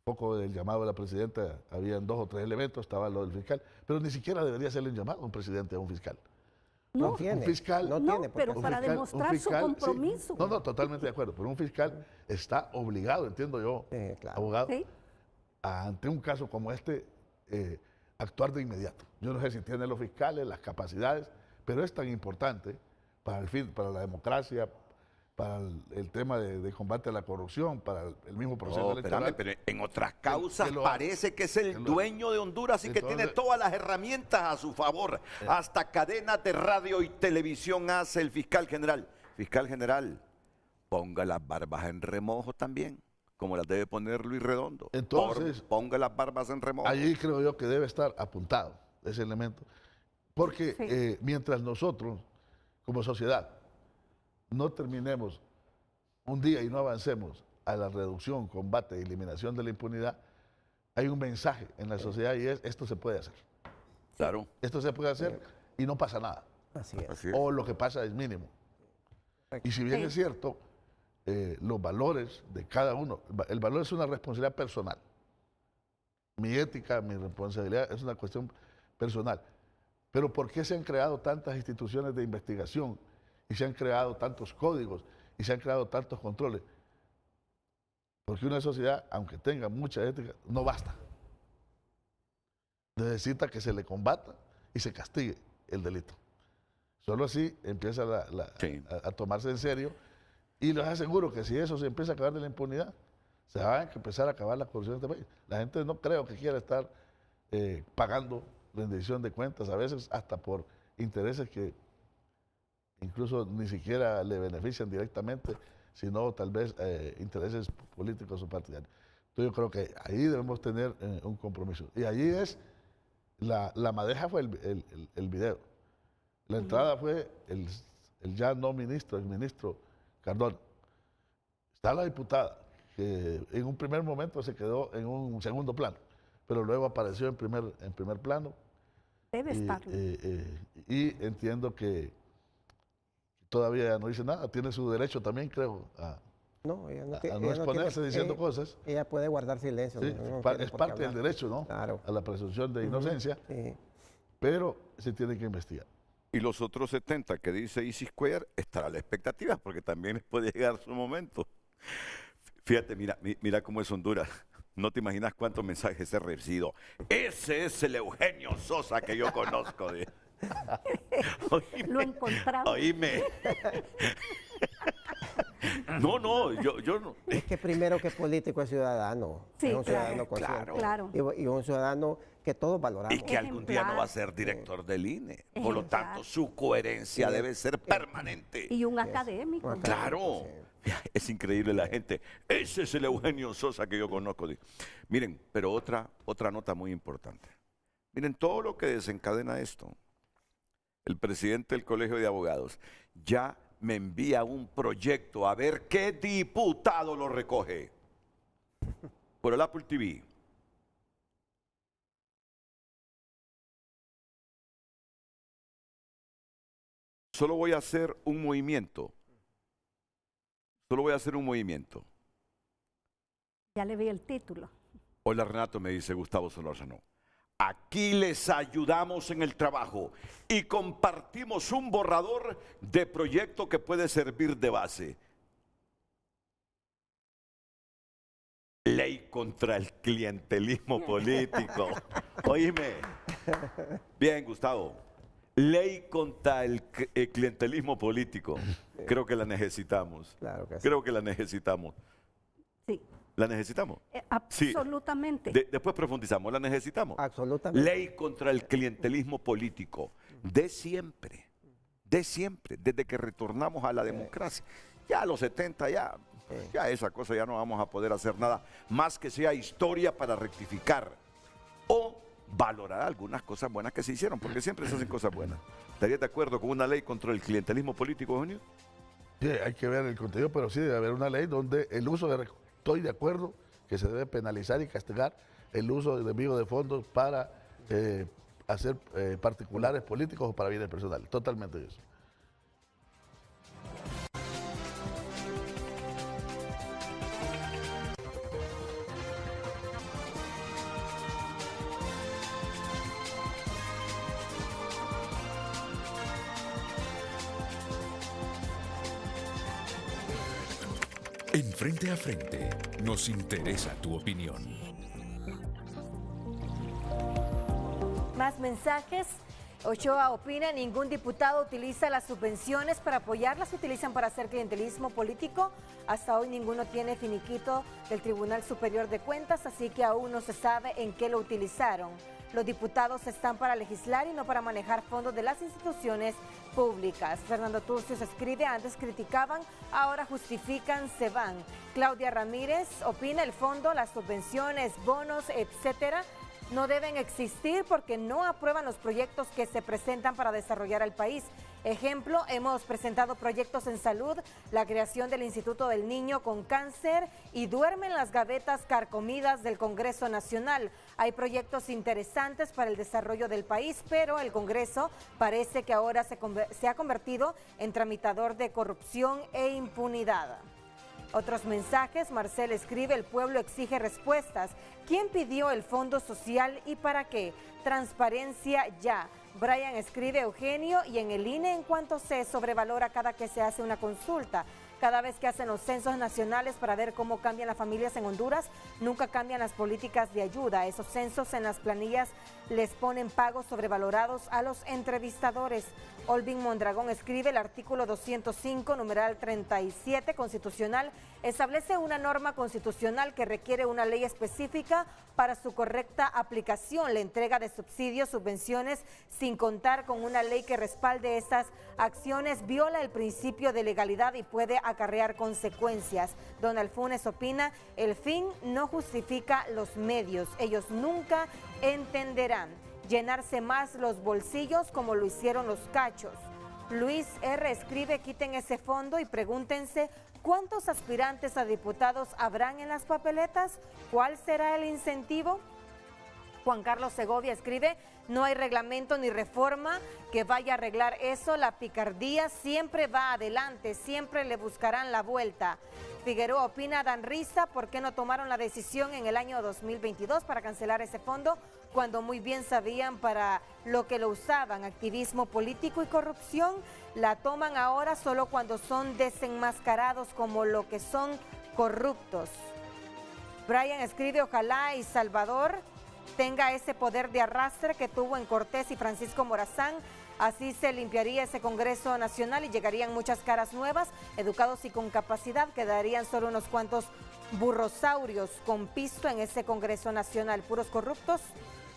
foco del llamado de la presidenta habían 2 o 3 elementos, estaba lo del fiscal, pero ni siquiera debería hacerle un llamado a un presidente a un fiscal. No, un fiscal, pero para demostrar su compromiso. Sí, no, totalmente de acuerdo, pero un fiscal está obligado, entiendo yo, claro. abogado, ante un caso como este, actuar de inmediato. Yo no sé si tienen los fiscales las capacidades, pero es tan importante para la democracia, para el tema de combate a la corrupción, para el mismo proceso electoral. Pero en otras causas parece que es el dueño de Honduras y que tiene todas las herramientas a su favor. Hasta cadenas de radio y televisión hace el fiscal general. Fiscal general, ponga las barbas en remojo también, como las debe poner Luis Redondo. Entonces, ponga las barbas en remojo. Allí creo yo que debe estar apuntado ese elemento. Porque mientras nosotros, como sociedad, no terminemos un día y no avancemos a la reducción, combate y eliminación de la impunidad, hay un mensaje en la sociedad y es: esto se puede hacer. Claro. Esto se puede hacer y no pasa nada. Así es. O lo que pasa es mínimo. Y si bien es cierto los valores de cada uno. El valor es una responsabilidad personal. Mi ética, mi responsabilidad es una cuestión personal. Pero ¿por qué se han creado tantas instituciones de investigación y se han creado tantos códigos y se han creado tantos controles? Porque una sociedad, aunque tenga mucha ética, no basta. Necesita que se le combata y se castigue el delito. Solo así empieza a tomarse en serio. Y les aseguro que si eso se empieza a acabar de la impunidad, se va a empezar a acabar la corrupción en este país. La gente no creo que quiera estar pagando rendición de cuentas, a veces hasta por intereses que incluso ni siquiera le benefician directamente, sino tal vez intereses políticos o partidarios. Entonces yo creo que ahí debemos tener un compromiso. Y allí es, la madeja fue el video. La entrada fue el ya no ministro, el ministro Cardona. Está la diputada, que en un primer momento se quedó en un segundo plano, pero luego apareció en primer plano. Debe estar. Y entiendo que todavía no dice nada, tiene su derecho también, creo, a no exponerse diciendo cosas. Ella puede guardar silencio. Sí, es parte del derecho, ¿no? Claro. A la presunción de inocencia, pero se tiene que investigar. Y los otros 70 que dice Isis Cuellar, estará a la expectativa, porque también puede llegar su momento. Fíjate, mira cómo es Honduras. No te imaginas cuántos mensajes he recibido. Ese es el Eugenio Sosa que yo conozco. Oíme, lo encontramos. Oíme. No, yo no. Es que primero que político es ciudadano. Sí, es un ciudadano claro. Y un ciudadano que todos valoramos. Y que algún día no va a ser director del INE. Por lo tanto, su coherencia debe ser permanente. Y un académico. Claro. Es increíble la gente. Ese es el Eugenio Sosa que yo conozco. Miren, pero otra nota muy importante. Miren todo lo que desencadena esto. El presidente del Colegio de Abogados ya me envía un proyecto a ver qué diputado lo recoge. Por el Apple TV. Solo voy a hacer un movimiento. Ya le vi el título. Hola Renato, me dice Gustavo Solórzano. Aquí les ayudamos en el trabajo y compartimos un borrador de proyecto que puede servir de base. Ley contra el clientelismo político. Oíme. Bien, Gustavo. Ley contra el clientelismo político. Creo que la necesitamos. Claro que sí. Creo que la necesitamos. Sí. ¿La necesitamos? Absolutamente. Sí. Después profundizamos. ¿La necesitamos? Absolutamente. Ley contra el clientelismo político. De siempre. Desde que retornamos a la democracia. Ya a los 70, ya esa cosa ya no vamos a poder hacer nada más que sea historia para rectificar o valorar algunas cosas buenas que se hicieron, porque siempre se hacen cosas buenas. ¿Estarías de acuerdo con una ley contra el clientelismo político, Eugenio? Sí, hay que ver el contenido, pero sí debe haber una ley donde el uso de... Estoy de acuerdo que se debe penalizar y castigar el uso de desvío de fondos para hacer particulares políticos o para bienes personales. Totalmente eso. En Frente a Frente, nos interesa tu opinión. Más mensajes. Ochoa opina, ningún diputado utiliza las subvenciones para apoyarlas, se utilizan para hacer clientelismo político. Hasta hoy ninguno tiene finiquito del Tribunal Superior de Cuentas, así que aún no se sabe en qué lo utilizaron. Los diputados están para legislar y no para manejar fondos de las instituciones públicas. Fernando Turcios escribe, antes criticaban, ahora justifican, se van. Claudia Ramírez opina, el fondo, las subvenciones, bonos, etcétera, no deben existir porque no aprueban los proyectos que se presentan para desarrollar al país. Ejemplo, hemos presentado proyectos en salud, la creación del Instituto del Niño con Cáncer y duermen las gavetas carcomidas del Congreso Nacional. Hay proyectos interesantes para el desarrollo del país, pero el Congreso parece que ahora se ha convertido en tramitador de corrupción e impunidad. Otros mensajes, Marcel escribe, el pueblo exige respuestas. ¿Quién pidió el fondo social y para qué? Transparencia ya. Brian escribe, Eugenio, y en el INE en cuanto se sobrevalora cada que se hace una consulta. Cada vez que hacen los censos nacionales para ver cómo cambian las familias en Honduras, nunca cambian las políticas de ayuda. Esos censos en las planillas les ponen pagos sobrevalorados a los entrevistadores. Olvin Mondragón escribe, el artículo 205, numeral 37 constitucional, establece una norma constitucional que requiere una ley específica para su correcta aplicación, la entrega de subsidios, subvenciones, sin contar con una ley que respalde estas acciones, viola el principio de legalidad y puede acarrear consecuencias. Donald Funes opina, el fin no justifica los medios, ellos nunca entenderán. Llenarse más los bolsillos como lo hicieron los cachos. Luis R. escribe, quiten ese fondo y pregúntense cuántos aspirantes a diputados habrán en las papeletas, cuál será el incentivo. Juan Carlos Segovia escribe, no hay reglamento ni reforma que vaya a arreglar eso, la picardía siempre va adelante, siempre le buscarán la vuelta. Figueroa opina, dan risa, ¿por qué no tomaron la decisión en el año 2022 para cancelar ese fondo cuando muy bien sabían para lo que lo usaban, activismo político y corrupción? La toman ahora solo cuando son desenmascarados como lo que son corruptos. Brian escribe, ojalá y Salvador tenga ese poder de arrastre que tuvo en Cortés y Francisco Morazán. Así se limpiaría ese Congreso Nacional y llegarían muchas caras nuevas, educados y con capacidad. Quedarían solo unos cuantos burrosaurios con pisto en ese Congreso Nacional. Puros corruptos,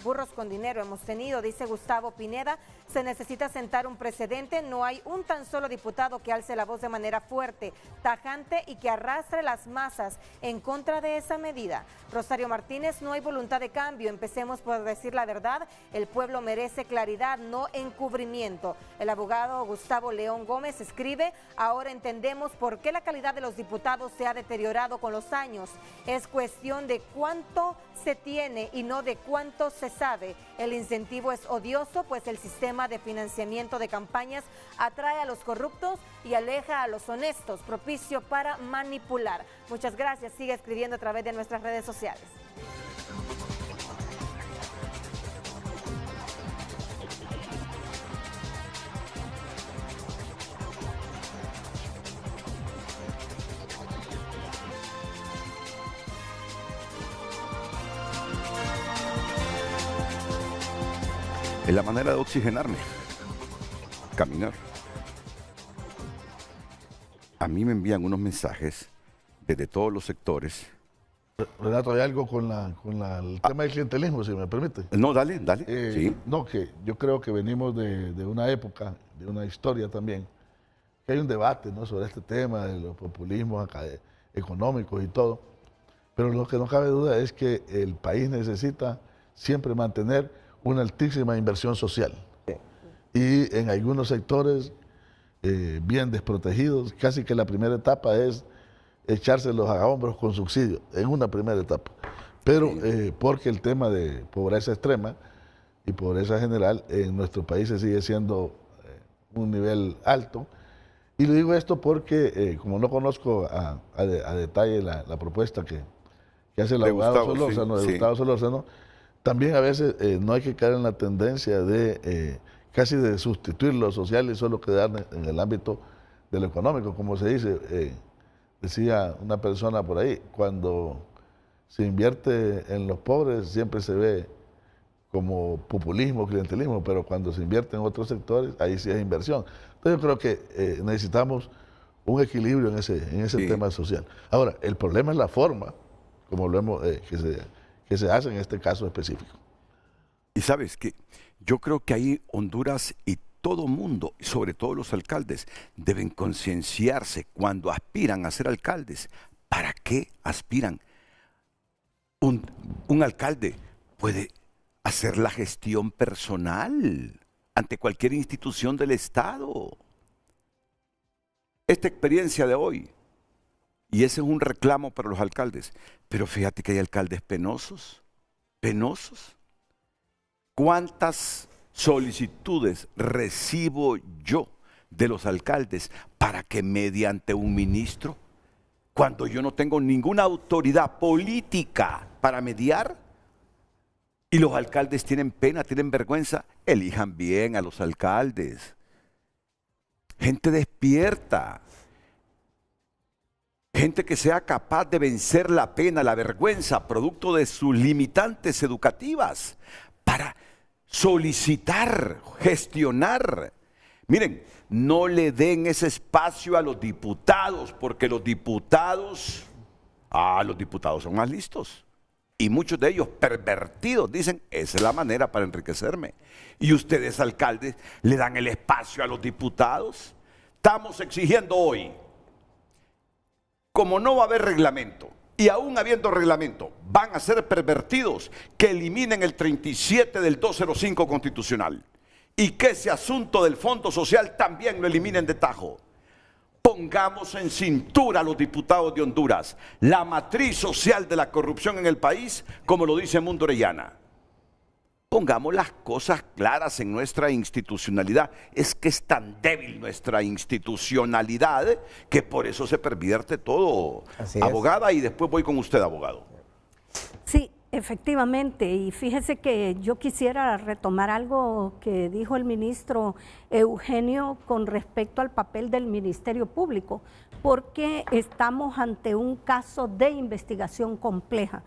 burros con dinero hemos tenido, dice Gustavo Pineda. Se necesita sentar un precedente, no hay un tan solo diputado que alce la voz de manera fuerte, tajante y que arrastre las masas en contra de esa medida. Rosario Martínez, no hay voluntad de cambio, empecemos por decir la verdad, el pueblo merece claridad, no encubrimiento. El abogado Gustavo León Gómez escribe, ahora entendemos por qué la calidad de los diputados se ha deteriorado con los años. Es cuestión de cuánto se tiene y no de cuánto se sabe. El incentivo es odioso, pues el sistema de financiamiento de campañas atrae a los corruptos y aleja a los honestos, propicio para manipular. Muchas gracias, sigue escribiendo a través de nuestras redes sociales. Es la manera de oxigenarme, caminar. A mí me envían unos mensajes desde todos los sectores. Renato, hay algo con el tema del clientelismo, si me permite. No, dale. Sí. No, que yo creo que venimos de una época, de una historia también, que hay un debate, ¿no?, sobre este tema de los populismos económicos y todo, pero lo que no cabe duda es que el país necesita siempre mantener una altísima inversión social. Y en algunos sectores bien desprotegidos, casi que la primera etapa es echárselos a hombros con subsidios, en una primera etapa. Pero porque el tema de pobreza extrema y pobreza general en nuestro país sigue siendo un nivel alto. Y le digo esto porque, como no conozco a detalle la propuesta que hace el abogado Solórzano, diputado Solórzano, también a veces no hay que caer en la tendencia de casi de sustituir lo social y solo quedar en el ámbito de lo económico. Como se dice, decía una persona por ahí, cuando se invierte en los pobres siempre se ve como populismo, clientelismo, pero cuando se invierte en otros sectores, ahí sí es inversión. Entonces yo creo que necesitamos un equilibrio en ese tema social. Ahora, el problema es la forma, como lo hemos, que se hace en este caso específico. Y sabes que yo creo que ahí Honduras y todo mundo, y sobre todo los alcaldes, deben concienciarse cuando aspiran a ser alcaldes. ¿Para qué aspiran? Un alcalde puede hacer la gestión personal ante cualquier institución del Estado. Esta experiencia de hoy, y ese es un reclamo para los alcaldes, pero fíjate que hay alcaldes penosos. ¿Cuántas solicitudes recibo yo de los alcaldes para que mediante un ministro cuando yo no tengo ninguna autoridad política para mediar y los alcaldes tienen pena, tienen vergüenza, elijan bien a los alcaldes. Gente despierta, gente que sea capaz de vencer la pena, la vergüenza, producto de sus limitantes educativas, para solicitar, gestionar. Miren, no le den ese espacio a los diputados, porque los diputados son más listos. Y muchos de ellos pervertidos dicen, esa es la manera para enriquecerme. Y ustedes, alcaldes, le dan el espacio a los diputados. Estamos exigiendo hoy, como no va a haber reglamento, y aún habiendo reglamento, van a ser pervertidos, que eliminen el 37 del 205 constitucional. Y que ese asunto del Fondo Social también lo eliminen de tajo. Pongamos en cintura a los diputados de Honduras la matriz social de la corrupción en el país, como lo dice Mundo Orellana. Pongamos las cosas claras en nuestra institucionalidad. Es que es tan débil nuestra institucionalidad que por eso se pervierte todo. Abogada, y después voy con usted, abogado. Sí, efectivamente, y fíjese que yo quisiera retomar algo que dijo el ministro Eugenio con respecto al papel del Ministerio Público, porque estamos ante un caso de investigación compleja.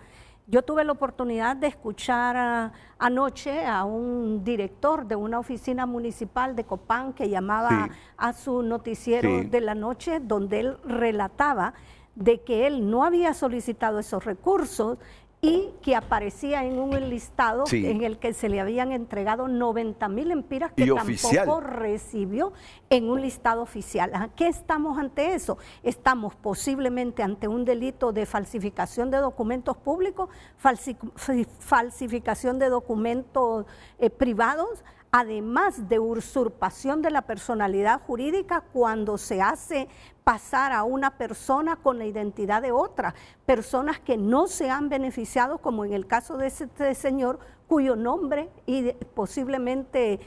Yo tuve la oportunidad de escuchar anoche a un director de una oficina municipal de Copán que llamaba a su noticiero de la noche, donde él relataba de que él no había solicitado esos recursos y que aparecía en un listado en el que se le habían entregado 90,000 lempiras que tampoco recibió en un listado oficial. ¿A qué estamos ante eso? Estamos posiblemente ante un delito de falsificación de documentos públicos, falsificación de documentos privados, además de usurpación de la personalidad jurídica cuando se hace pasar a una persona con la identidad de otra, personas que no se han beneficiado, como en el caso de este señor, cuyo nombre y posiblemente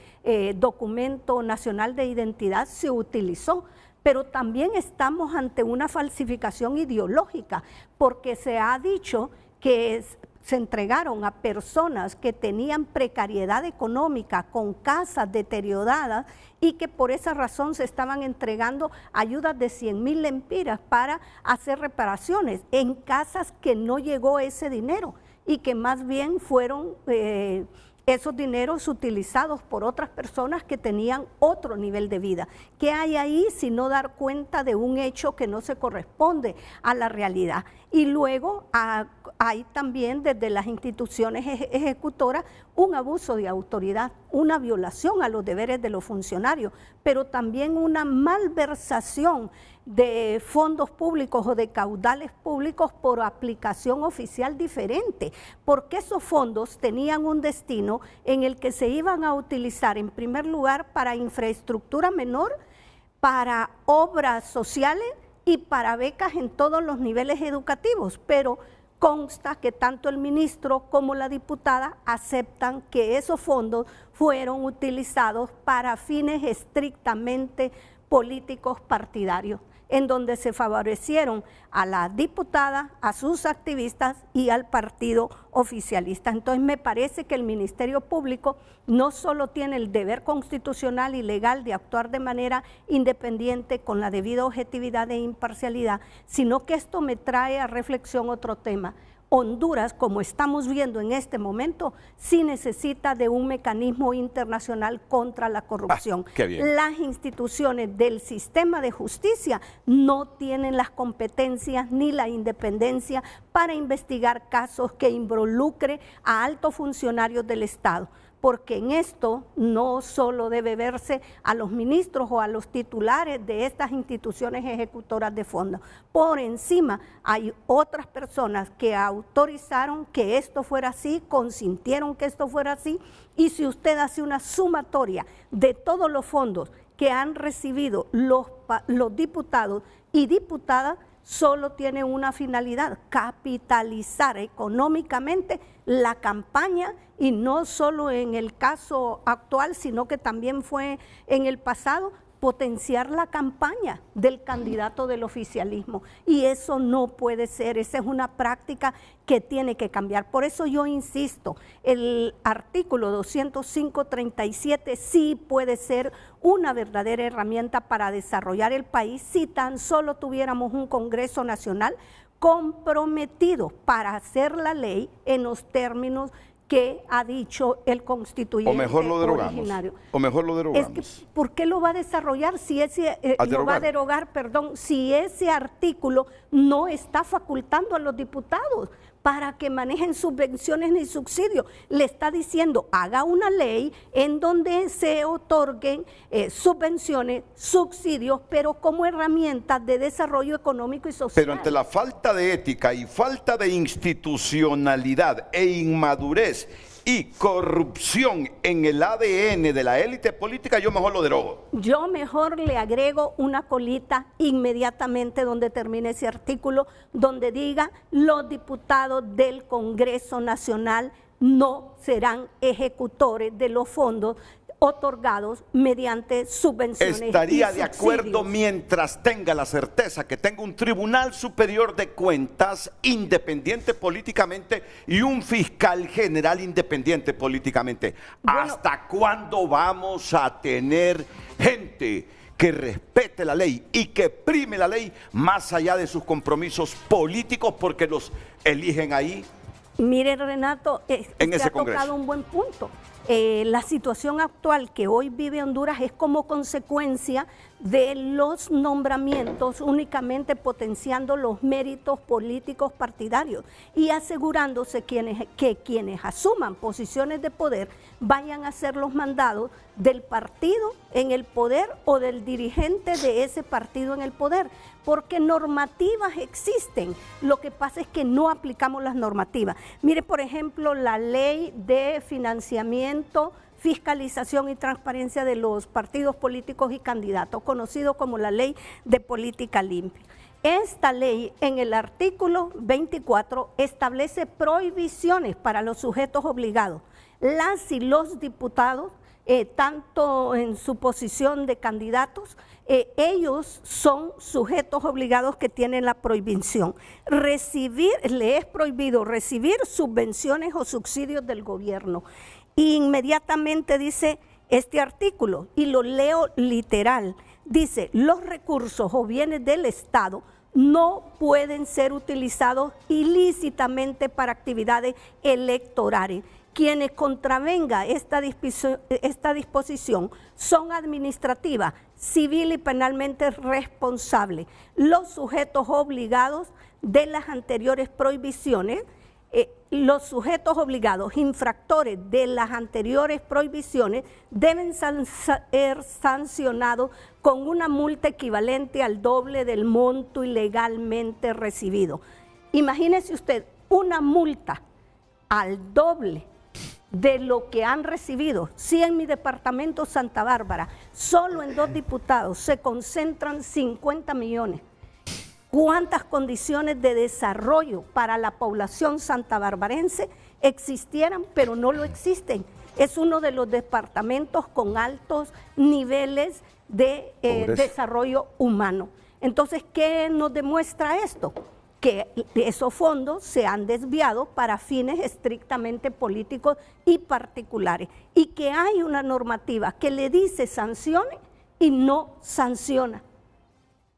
documento nacional de identidad se utilizó. Pero también estamos ante una falsificación ideológica, porque se ha dicho que se entregaron a personas que tenían precariedad económica, con casas deterioradas, y que por esa razón se estaban entregando ayudas de 100,000 lempiras para hacer reparaciones en casas que no llegó ese dinero y que más bien fueron esos dineros utilizados por otras personas que tenían otro nivel de vida. ¿Qué hay ahí sino dar cuenta de un hecho que no se corresponde a la realidad? Y luego hay también desde las instituciones ejecutoras un abuso de autoridad, una violación a los deberes de los funcionarios, pero también una malversación de fondos públicos o de caudales públicos por aplicación oficial diferente, porque esos fondos tenían un destino en el que se iban a utilizar en primer lugar para infraestructura menor, para obras sociales y para becas en todos los niveles educativos, pero consta que tanto el ministro como la diputada aceptan que esos fondos fueron utilizados para fines estrictamente políticos partidarios, en donde se favorecieron a la diputada, a sus activistas y al partido oficialista. Entonces me parece que el Ministerio Público no solo tiene el deber constitucional y legal de actuar de manera independiente con la debida objetividad e imparcialidad, sino que esto me trae a reflexión otro tema. Honduras, como estamos viendo en este momento, sí necesita de un mecanismo internacional contra la corrupción. Las instituciones del sistema de justicia no tienen las competencias ni la independencia para investigar casos que involucren a altos funcionarios del Estado, porque en esto no solo debe verse a los ministros o a los titulares de estas instituciones ejecutoras de fondos. Por encima hay otras personas que autorizaron que esto fuera así, consintieron que esto fuera así, y si usted hace una sumatoria de todos los fondos que han recibido los diputados y diputadas, solo tiene una finalidad: capitalizar económicamente la campaña, y no solo en el caso actual, sino que también fue en el pasado, potenciar la campaña del candidato del oficialismo. Y eso no puede ser, esa es una práctica que tiene que cambiar. Por eso yo insisto, el artículo 205.37 sí puede ser una verdadera herramienta para desarrollar el país si tan solo tuviéramos un Congreso Nacional comprometido para hacer la ley en los términos que ha dicho el constituyente o mejor lo derogamos, originario. O mejor lo derogamos. Es que, ¿por qué lo va a desarrollar si ese, lo va a derogar, perdón, si ese artículo no está facultando a los diputados para que manejen subvenciones ni subsidios? Le está diciendo, haga una ley en donde se otorguen subvenciones, subsidios, pero como herramientas de desarrollo económico y social. Pero ante la falta de ética y falta de institucionalidad e inmadurez y corrupción en el ADN de la élite política, yo mejor lo derogo. Yo mejor le agrego una colita inmediatamente donde termine ese artículo, donde diga: los diputados del Congreso Nacional no serán ejecutores de los fondos otorgados mediante subvenciones. Estaría de acuerdo mientras tenga la certeza que tenga un Tribunal Superior de Cuentas independiente políticamente y un fiscal general independiente políticamente. Bueno, ¿hasta cuándo vamos a tener gente que respete la ley y que prime la ley más allá de sus compromisos políticos porque los eligen ahí? Mire, Renato, en ese Congreso ha tocado un buen punto. La situación actual que hoy vive Honduras es como consecuencia de los nombramientos únicamente potenciando los méritos políticos partidarios y asegurándose que quienes asuman posiciones de poder vayan a ser los mandados del partido en el poder o del dirigente de ese partido en el poder, porque normativas existen, lo que pasa es que no aplicamos las normativas. Mire, por ejemplo, la ley de financiamiento, fiscalización y transparencia de los partidos políticos y candidatos, conocido como la Ley de Política Limpia. Esta ley, en el artículo 24, establece prohibiciones para los sujetos obligados. Las y los diputados, tanto en su posición de candidatos, ellos son sujetos obligados que tienen la prohibición. Le es prohibido recibir subvenciones o subsidios del gobierno. Inmediatamente dice este artículo, y lo leo literal, dice: los recursos o bienes del Estado no pueden ser utilizados ilícitamente para actividades electorales. Quienes contravengan esta disposición son administrativas, civil y penalmente responsables. Los sujetos obligados de las anteriores prohibiciones, los sujetos obligados, infractores de las anteriores prohibiciones, deben ser sancionados con una multa equivalente al doble del monto ilegalmente recibido. Imagínese usted una multa al doble de lo que han recibido. Si en mi departamento Santa Bárbara, solo en 2 diputados se concentran 50 millones, ¿cuántas condiciones de desarrollo para la población santabarbarense existieran? Pero no lo existen. Es uno de los departamentos con altos niveles de desarrollo humano. Entonces, ¿qué nos demuestra esto? Que esos fondos se han desviado para fines estrictamente políticos y particulares, y que hay una normativa que le dice sancione y no sanciona.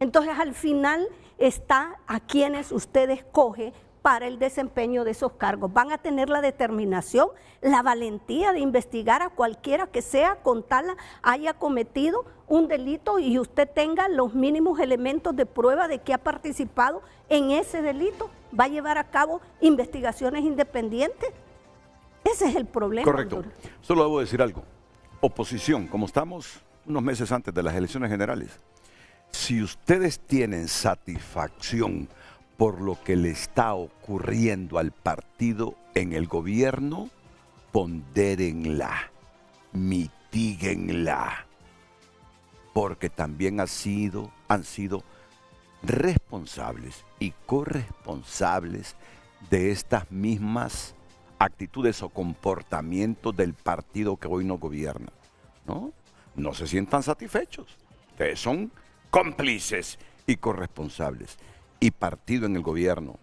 Entonces, al final está a quienes usted escoge para el desempeño de esos cargos. Van a tener la determinación, la valentía de investigar a cualquiera que sea con tal haya cometido un delito y usted tenga los mínimos elementos de prueba de que ha participado en ese delito. Va a llevar a cabo investigaciones independientes. Ese es el problema. Correcto. Solo debo decir algo. Oposición, como estamos unos meses antes de las elecciones generales, si ustedes tienen satisfacción por lo que le está ocurriendo al partido en el gobierno, pondérenla, mitíguenla, porque también han sido responsables y corresponsables de estas mismas actitudes o comportamientos del partido que hoy nos gobierna, ¿no? No se sientan satisfechos. Ustedes son cómplices y corresponsables. Y partido en el gobierno.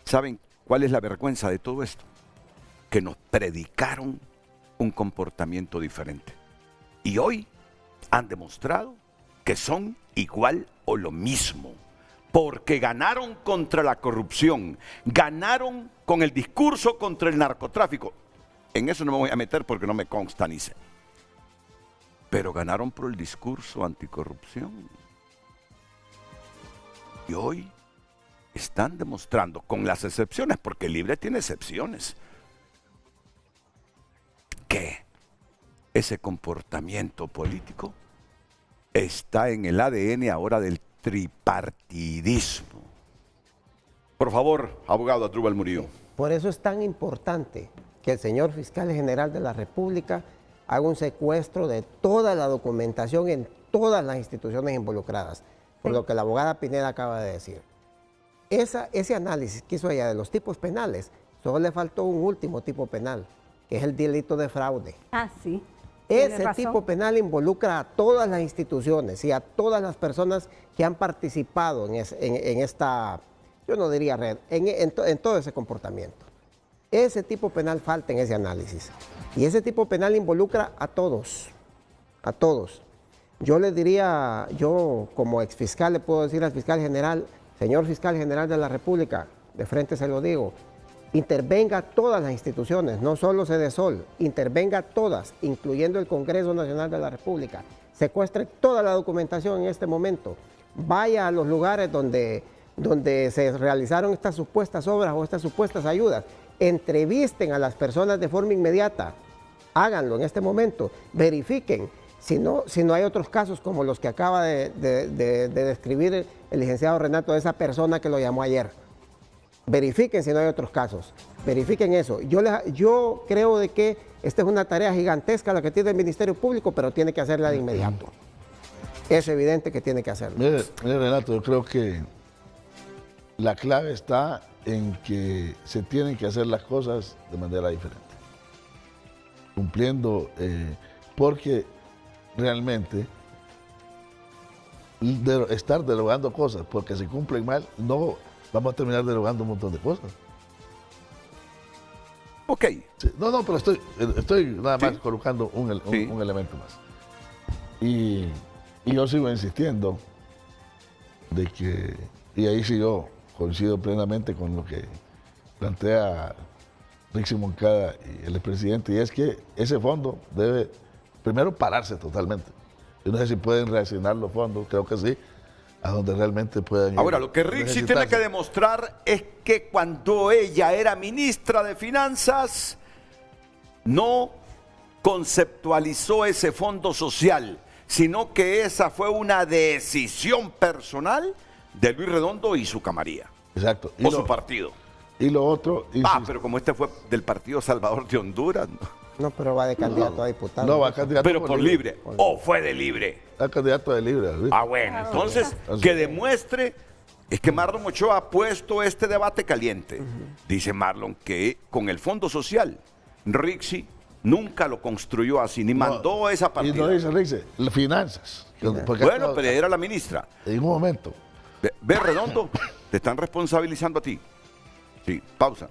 ¿Saben cuál es la vergüenza de todo esto? Que nos predicaron un comportamiento diferente. Y hoy han demostrado que son igual o lo mismo. Porque ganaron contra la corrupción, ganaron con el discurso contra el narcotráfico. En eso no me voy a meter porque no me consta ni sé. Pero ganaron por el discurso anticorrupción. Y hoy están demostrando, con las excepciones, porque Libre tiene excepciones, que ese comportamiento político está en el ADN ahora del tripartidismo. Por favor, abogado Asdrúbal Murillo. Por eso es tan importante que el señor fiscal general de la República haga un secuestro de toda la documentación en todas las instituciones involucradas, por lo que la abogada Pineda acaba de decir. Ese análisis que hizo ella de los tipos penales, solo le faltó un último tipo penal, que es el delito de fraude. Ah, sí. Ese tipo penal involucra a todas las instituciones y a todas las personas que han participado en esta, yo no diría red, en todo ese comportamiento. Ese tipo penal falta en ese análisis. Y ese tipo penal involucra a todos, a todos. Yo le diría, yo como exfiscal le puedo decir al fiscal general, señor fiscal general de la República, de frente se lo digo, intervenga todas las instituciones, no solo Sedesol, intervenga todas, incluyendo el Congreso Nacional de la República, secuestre toda la documentación en este momento, vaya a los lugares donde se realizaron estas supuestas obras o estas supuestas ayudas, entrevisten a las personas de forma inmediata, háganlo en este momento, verifiquen, si no hay otros casos como los que acaba de describir el licenciado Renato, de esa persona que lo llamó ayer. Verifiquen si no hay otros casos, verifiquen eso. Yo creo de que esta es una tarea gigantesca la que tiene el Ministerio Público, pero tiene que hacerla de inmediato. Es evidente que tiene que hacerlo. Mire, Renato, yo creo que la clave está en que se tienen que hacer las cosas de manera diferente. Cumpliendo, porque realmente estar derogando cosas porque se cumplen mal, no vamos a terminar derogando un montón de cosas. Ok. Sí, no, pero estoy nada más colocando un elemento más. Y yo sigo insistiendo de que, y ahí sí yo coincido plenamente con lo que plantea Rixi Moncada y el expresidente, y es que ese fondo debe primero pararse totalmente. Yo no sé si pueden reaccionar los fondos, creo que sí, a donde realmente puedan ir. Ahora, lo que Rixi tiene que demostrar es que cuando ella era ministra de Finanzas, no conceptualizó ese fondo social, sino que esa fue una decisión personal de Luis Redondo y su camarilla. Exacto. O su partido. Y lo otro... pero como este fue del Partido Salvador de Honduras, no, pero va de candidato a diputado. No, va candidato pero por libre. ¿O fue de Libre? Va candidato de Libre. Bueno, entonces, que demuestre. Es que Marlon Ochoa ha puesto este debate caliente. Dice Marlon que con el Fondo Social, Rixi nunca lo construyó así, ni mandó esa partida. Y no dice Rixi, las finanzas. Bueno, pero era la ministra. En un momento. Ve, Redondo, te están responsabilizando a ti. Sí, pausa.